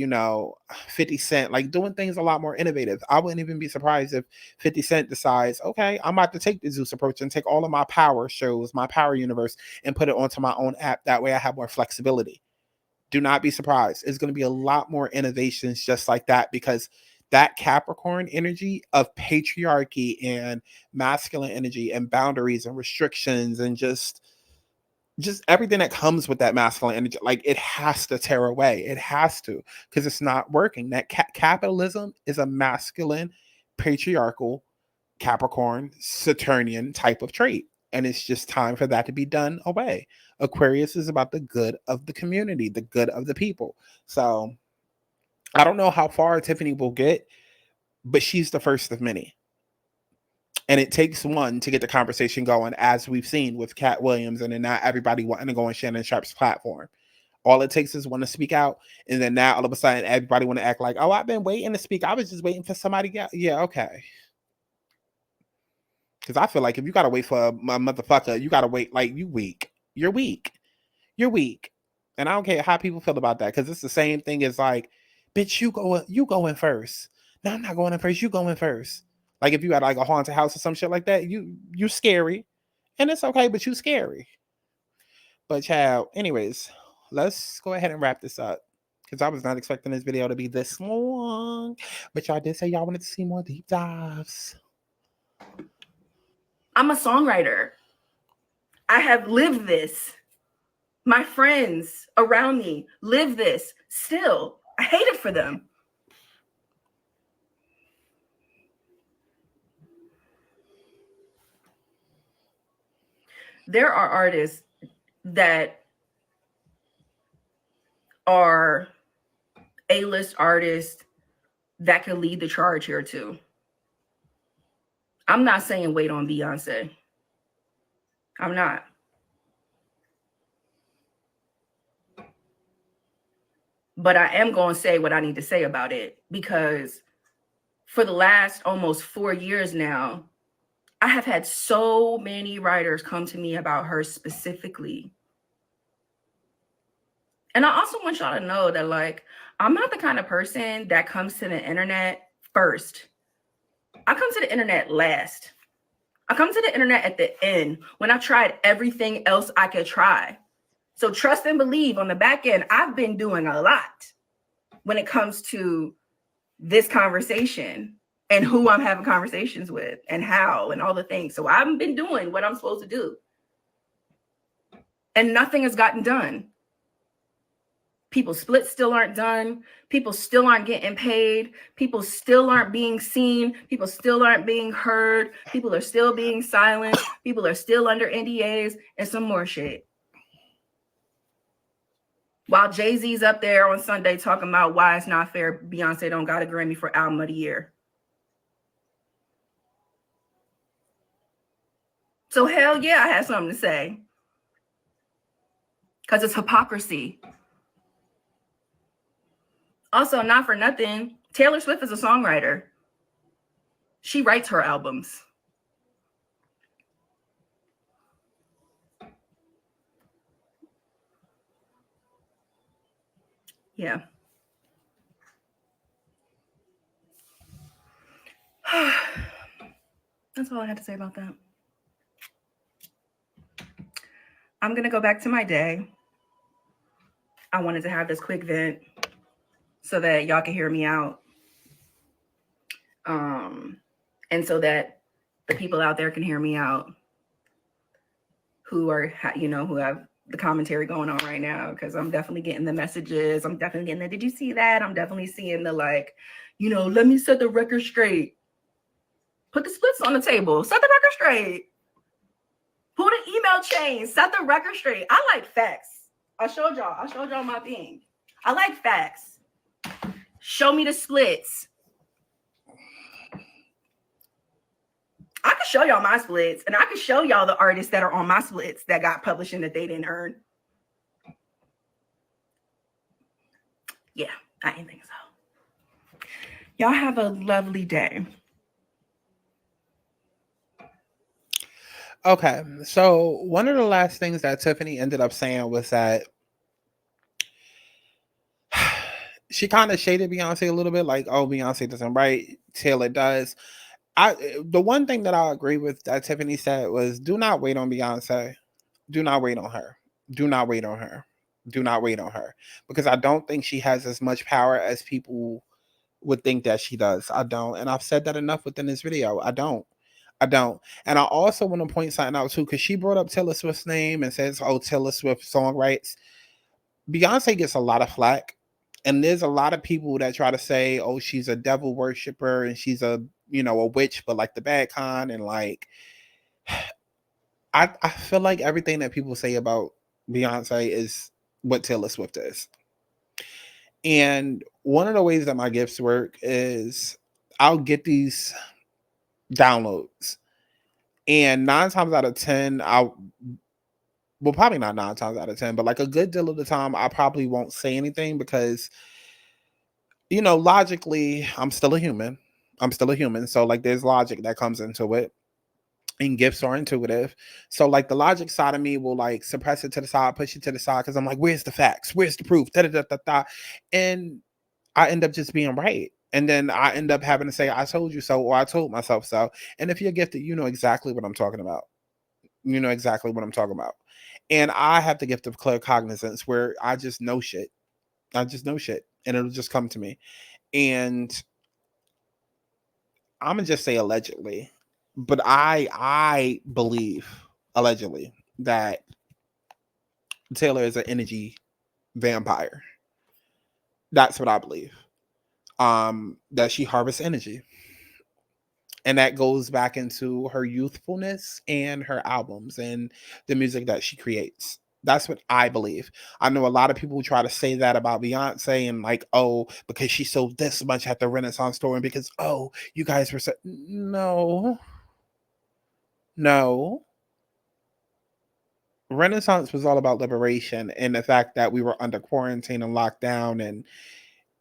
50 Cent, like doing things a lot more innovative. I wouldn't even be surprised if 50 Cent decides, okay, I'm about to take the Zeus approach and take all of my power shows, my power universe, and put it onto my own app. That way I have more flexibility. Do not be surprised. It's going to be a lot more innovations just like that, because that Capricorn energy of patriarchy and masculine energy and boundaries and restrictions and just everything that comes with that masculine energy, like it has to tear away. It has to, because it's not working. That capitalism is a masculine, patriarchal, Capricorn, Saturnian type of trait. And it's just time for that to be done away. Aquarius is about the good of the community, the good of the people. So I don't know how far Tiffany will get, but she's the first of many. And it takes one to get the conversation going, as we've seen with Cat Williams, and then not everybody wanting to go on Shannon Sharp's platform. All it takes is one to speak out, and then now all of a sudden everybody want to act like, oh, I've been waiting to speak. I was just waiting for somebody to get. Yeah, okay. Because I feel like if you gotta wait for a motherfucker, you gotta wait. Like, you weak. You're weak. You're weak. And I don't care how people feel about that, because it's the same thing as like, bitch, you go in first. No, I'm not going in first. You go in first. Like if you had like a haunted house or some shit like that, you scary. And it's okay, but you scary. But child, anyways, let's go ahead and wrap this up, because I was not expecting this video to be this long. But y'all did say y'all wanted to see more deep dives. I'm a songwriter. I have lived this. My friends around me live this still. I hate it for them. There are artists that are A-list artist that could lead the charge here too. I'm not saying wait on Beyonce. I'm not. But I am going to say what I need to say about it, because for the last almost 4 years now, I have had so many writers come to me about her specifically. And I also want y'all to know that, like, I'm not the kind of person that comes to the internet first. I come to the internet last. I come to the internet at the end when I tried everything else I could try. So trust and believe on the back end, I've been doing a lot when it comes to this conversation and who I'm having conversations with and how and all the things. So I've been doing what I'm supposed to do. And nothing has gotten done. People's splits still aren't done. People still aren't getting paid. People still aren't being seen. People still aren't being heard. People are still being silenced. People are still under NDAs and some more shit. While Jay-Z's up there on Sunday talking about why it's not fair Beyonce don't got a Grammy for Album of the Year. So hell yeah, I had something to say. Because it's hypocrisy. Also, not for nothing, Taylor Swift is a songwriter. She writes her albums. Yeah. That's all I had to say about that. I'm going to go back to my day. I wanted to have this quick vent so that y'all can hear me out. And so that the people out there can hear me out who are, who have the commentary going on right now, because I'm definitely getting the messages. I'm definitely getting the, did you see that? I'm definitely seeing the, like, let me set the record straight. Put the splits on the table. Set the record straight. Pull the email chain. Set the record straight. I like facts. I showed y'all my thing. I like facts. Show me the splits. I can show y'all my splits, and I can show y'all the artists that are on my splits that got publishing that they didn't earn. Yeah, I didn't think so. Y'all have a lovely day. Okay, so one of the last things that Tiffany ended up saying was that she kind of shaded Beyonce a little bit, like, oh, Beyonce doesn't write, Taylor does. The one thing that I agree with that Tiffany said was, do not wait on Beyonce. Do not wait on her. Do not wait on her. Do not wait on her. Because I don't think she has as much power as people would think that she does. I don't. And I've said that enough within this video. I don't. And I also want to point something out too, because she brought up Taylor Swift's name and says, oh, Taylor Swift songwrites. Beyonce gets a lot of flack. And there's a lot of people that try to say, oh, she's a devil worshiper and she's a witch, but like the bad kind. And like, I feel like everything that people say about Beyonce is what Taylor Swift is. And one of the ways that my gifts work is I'll get these downloads. And 9 times out of 10, probably not 9 times out of 10, but like a good deal of the time, I probably won't say anything because, logically, I'm still a human. So like there's logic that comes into it. And gifts are intuitive. So like the logic side of me will like suppress it to the side, push it to the side, because I'm like, where's the facts? Where's the proof? And I end up just being right. And then I end up having to say, I told you so, or I told myself so. And if you're gifted, you know exactly what I'm talking about. And I have the gift of clear cognizance where I just know shit. And it'll just come to me. And I'm going to just say allegedly. But I believe, allegedly, that Taylor is an energy vampire. That's what I believe. That she harvests energy. And that goes back into her youthfulness and her albums and the music that she creates. That's what I believe. I know a lot of people who try to say that about Beyonce and like, oh, because she sold this much at the Renaissance store and because, oh, you guys were so... No. Renaissance was all about liberation and the fact that we were under quarantine and lockdown, and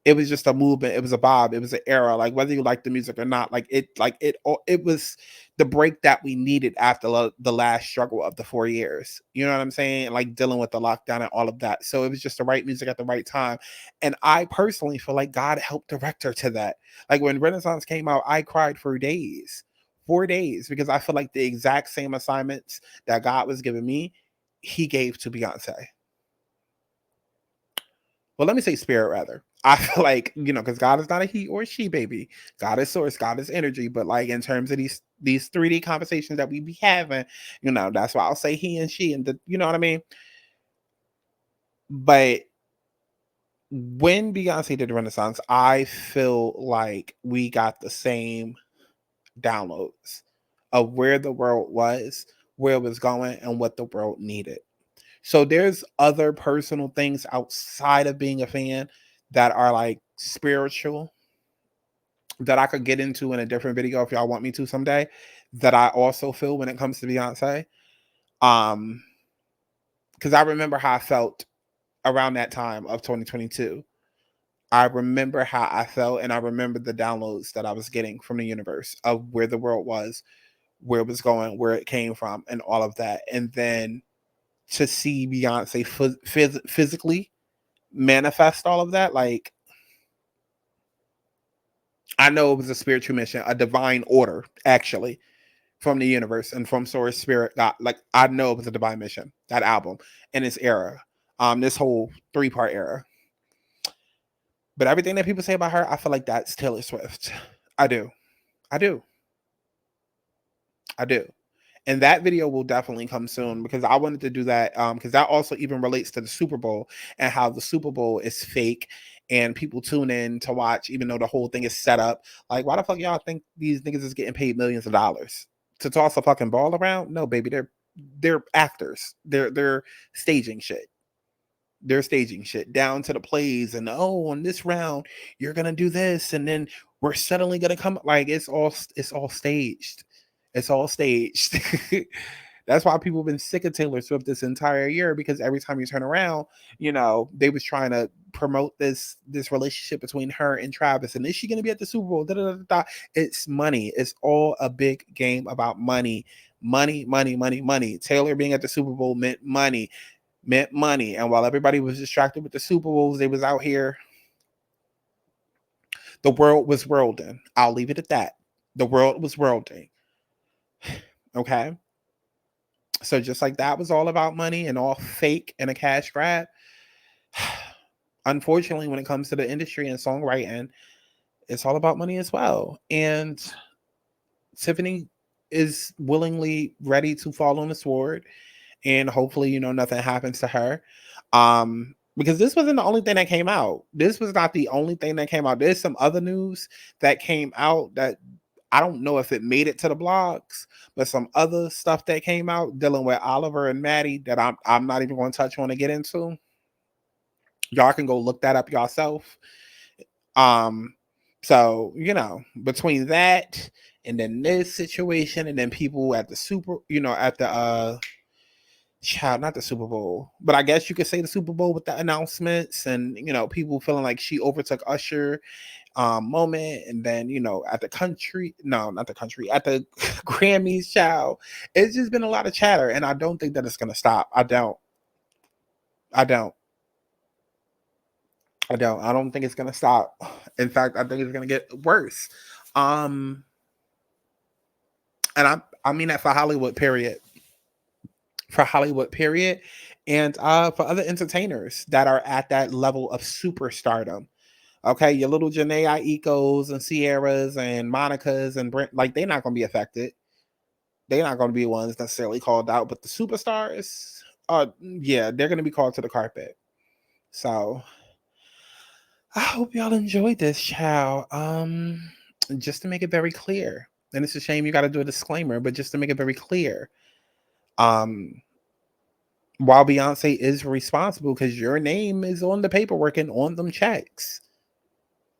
it was just a movement. It was a vibe. It was an era. Like whether you like the music or not, it was the break that we needed after the last struggle of the 4 years. You know what I'm saying? Like dealing with the lockdown and all of that. So it was just the right music at the right time. And I personally feel like God helped direct her to that. Like when Renaissance came out, I cried for days, 4 days, because I feel like the exact same assignments that God was giving me, He gave to Beyonce. Well, let me say spirit rather. I feel like, because God is not a he or a she, baby. God is source, God is energy. But like in terms of these 3D conversations that we be having, that's why I'll say he and she, and you know what I mean? But when Beyonce did Renaissance, I feel like we got the same downloads of where the world was, where it was going, and what the world needed. So there's other personal things outside of being a fan that are like spiritual that I could get into in a different video if y'all want me to someday, that I also feel when it comes to Beyonce. Because I remember how I felt around that time of 2022. I remember how I felt, and I remember the downloads that I was getting from the universe of where the world was, where it was going, where it came from, and all of that. And then to see Beyonce physically manifest all of that, like, I know it was a spiritual mission, a divine order, actually, from the universe and from Source Spirit. God, like, I know it was a divine mission, that album and its era, this whole 3-part era. But everything that people say about her, I feel like that's Taylor Swift. I do. And that video will definitely come soon because I wanted to do that because that also even relates to the Super Bowl and how the Super Bowl is fake and people tune in to watch even though the whole thing is set up. Like, why the fuck y'all think these niggas is getting paid millions of dollars to toss a fucking ball around? No, baby, they're actors. They're staging shit. They're staging shit down to the plays and on this round you're gonna do this and then we're suddenly gonna come, like, it's all staged. It's all staged. That's why people have been sick of Taylor Swift this entire year, because every time you turn around, they was trying to promote this relationship between her and Travis. And is she going to be at the Super Bowl? Da, da, da, da. It's money. It's all a big game about money. Money, money, money, money. Taylor being at the Super Bowl meant money. And while everybody was distracted with the Super Bowls, they was out here. The world was worlding. I'll leave it at that. The world was worlding. Okay. So just like that was all about money and all fake and a cash grab. Unfortunately, when it comes to the industry and songwriting, it's all about money as well. And Tiffany is willingly ready to fall on the sword, and hopefully, nothing happens to her. Because this wasn't the only thing that came out. This was not the only thing that came out. There's some other news that came out that I don't know if it made it to the blogs, but some other stuff that came out dealing with Oliver and Maddie that I'm not even going to touch on to get into. Y'all can go look that up yourself. So, between that and then this situation and then people at the not the Super Bowl, but I guess you could say the Super Bowl with the announcements and, people feeling like she overtook Usher moment. And then, at the Grammys, child, it's just been a lot of chatter. And I don't think that it's going to stop. I don't think it's going to stop. In fact, I think it's going to get worse. And I mean that for Hollywood, period. And for other entertainers that are at that level of superstardom. Okay, your little Janae Aikos and Sierras and Monica's and Brent, like, they're not going to be affected. They're not going to be ones necessarily called out, but the superstars, they're going to be called to the carpet. So I hope y'all enjoyed this, child. Just to make it very clear, and it's a shame you got to do a disclaimer, but just to make it very clear, While Beyonce is responsible because your name is on the paperwork and on them checks.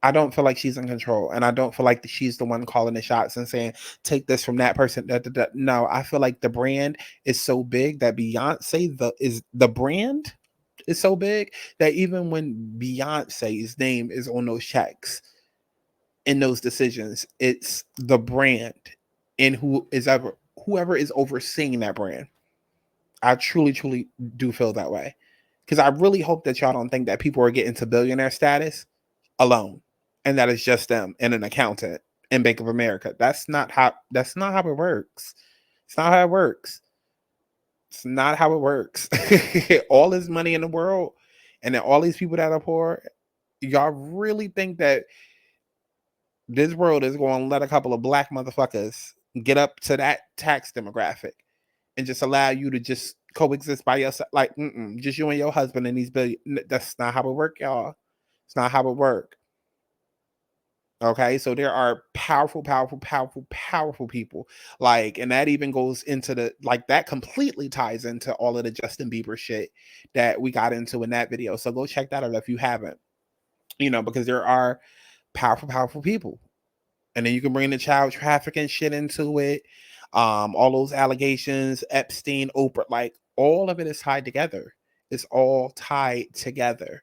I don't feel like she's in control, and I don't feel like she's the one calling the shots and saying, take this from that person. No, I feel like the brand is so big that Beyonce, the brand is so big that even when Beyonce's name is on those checks, in those decisions, it's the brand and whoever is overseeing that brand. I truly do feel that way. Because I really hope that y'all don't think that people are getting to billionaire status alone. And that is just them and an accountant in Bank of America. That's not how it works. It's not how it works. It's not how it works. All this money in the world and then all these people that are poor, y'all really think that this world is going to let a couple of black motherfuckers get up to that tax demographic and just allow you to just coexist by yourself? Like, just you and your husband and these billion. That's not how it work, y'all. It's not how it work. Okay, so there are powerful people. Like, and that even goes into that completely ties into all of the Justin Bieber shit that we got into in that video. So go check that out if you haven't. Because there are powerful people. And then you can bring the child trafficking shit into it. All those allegations, Epstein, Oprah, like all of it is tied together. It's all tied together.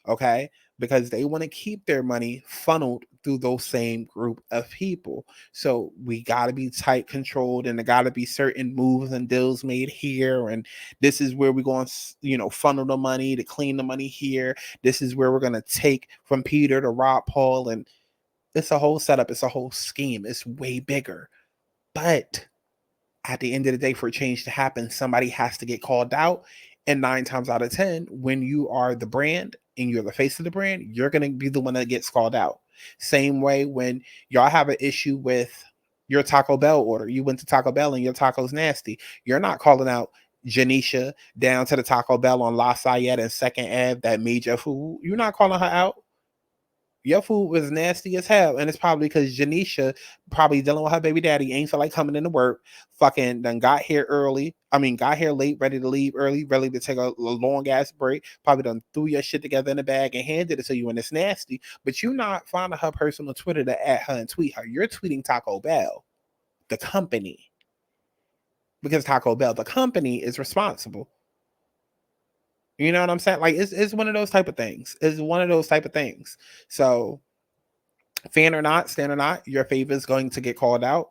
Okay? Because they want to keep their money funneled through those same group of people. So we got to be tight controlled, and there got to be certain moves and deals made here. And this is where we're going to, funnel the money to clean the money here. This is where we're going to take from Peter to Rob Paul. And it's a whole setup. It's a whole scheme. It's way bigger. But at the end of the day, for change to happen, somebody has to get called out. And 9 times out of 10, when you are the brand and you're the face of the brand, you're going to be the one that gets called out. Same way when y'all have an issue with your Taco Bell order. You went to Taco Bell and your taco's nasty. You're not calling out Janisha down to the Taco Bell on La Sayette and 2nd Ave that made your food. You're not calling her out. Your food was nasty as hell. And it's probably because Janisha, probably dealing with her baby daddy, ain't feel like coming into work, fucking done got here late, ready to leave early, ready to take a long ass break, probably done threw your shit together in a bag and handed it to you, and it's nasty. But you're not finding her personal Twitter to add her and tweet her. You're tweeting Taco Bell, the company. Because Taco Bell, the company, is responsible. You know what I'm saying? Like, it's one of those type of things. It's one of those type of things. So, fan or not, stand or not, your favor is going to get called out.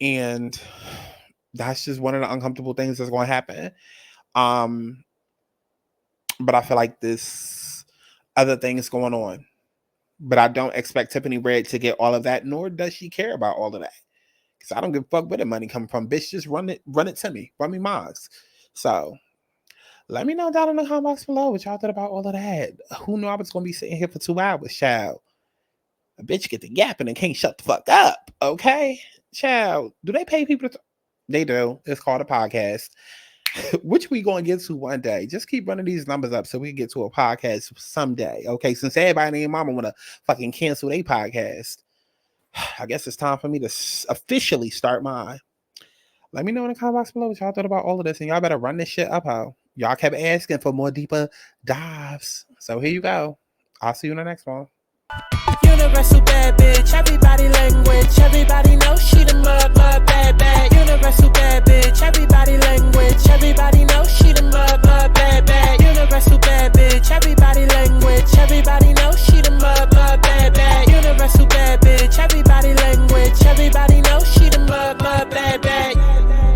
And that's just one of the uncomfortable things that's going to happen. But I feel like this other thing is going on. But I don't expect Tiffany Red to get all of that, nor does she care about all of that. Because I don't give a fuck where the money coming from. Bitch, just run it to me. Run me mines. So, let me know down in the comment box below what y'all thought about all of that. Who knew I was going to be sitting here for 2 hours, child? A bitch get the yapping and can't shut the fuck up, okay? Child, do they pay people to... They do. It's called a podcast, which we going to get to one day. Just keep running these numbers up so we can get to a podcast someday, okay? Since everybody and mama want to fucking cancel their podcast, I guess it's time for me to officially start mine. Let me know in the comment box below what y'all thought about all of this, and y'all better run this shit up, how y'all kept asking for more deeper dives. So here you go. I'll see you in the next one. Universal bad bitch, everybody language. Everybody knows she the mud bad. Universal bad bitch, everybody language. Everybody knows she the mud bad. Universal bad bitch, everybody language. Everybody knows she the mud bad. Universal bad bitch, everybody language. Everybody knows she the mud bad.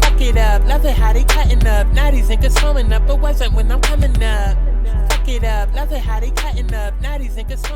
Fuck it up, love it how they cutting up. Now these niggas swimming up, but wasn't when I'm coming up. Fuck it up, love it how they cutting up. Now these niggas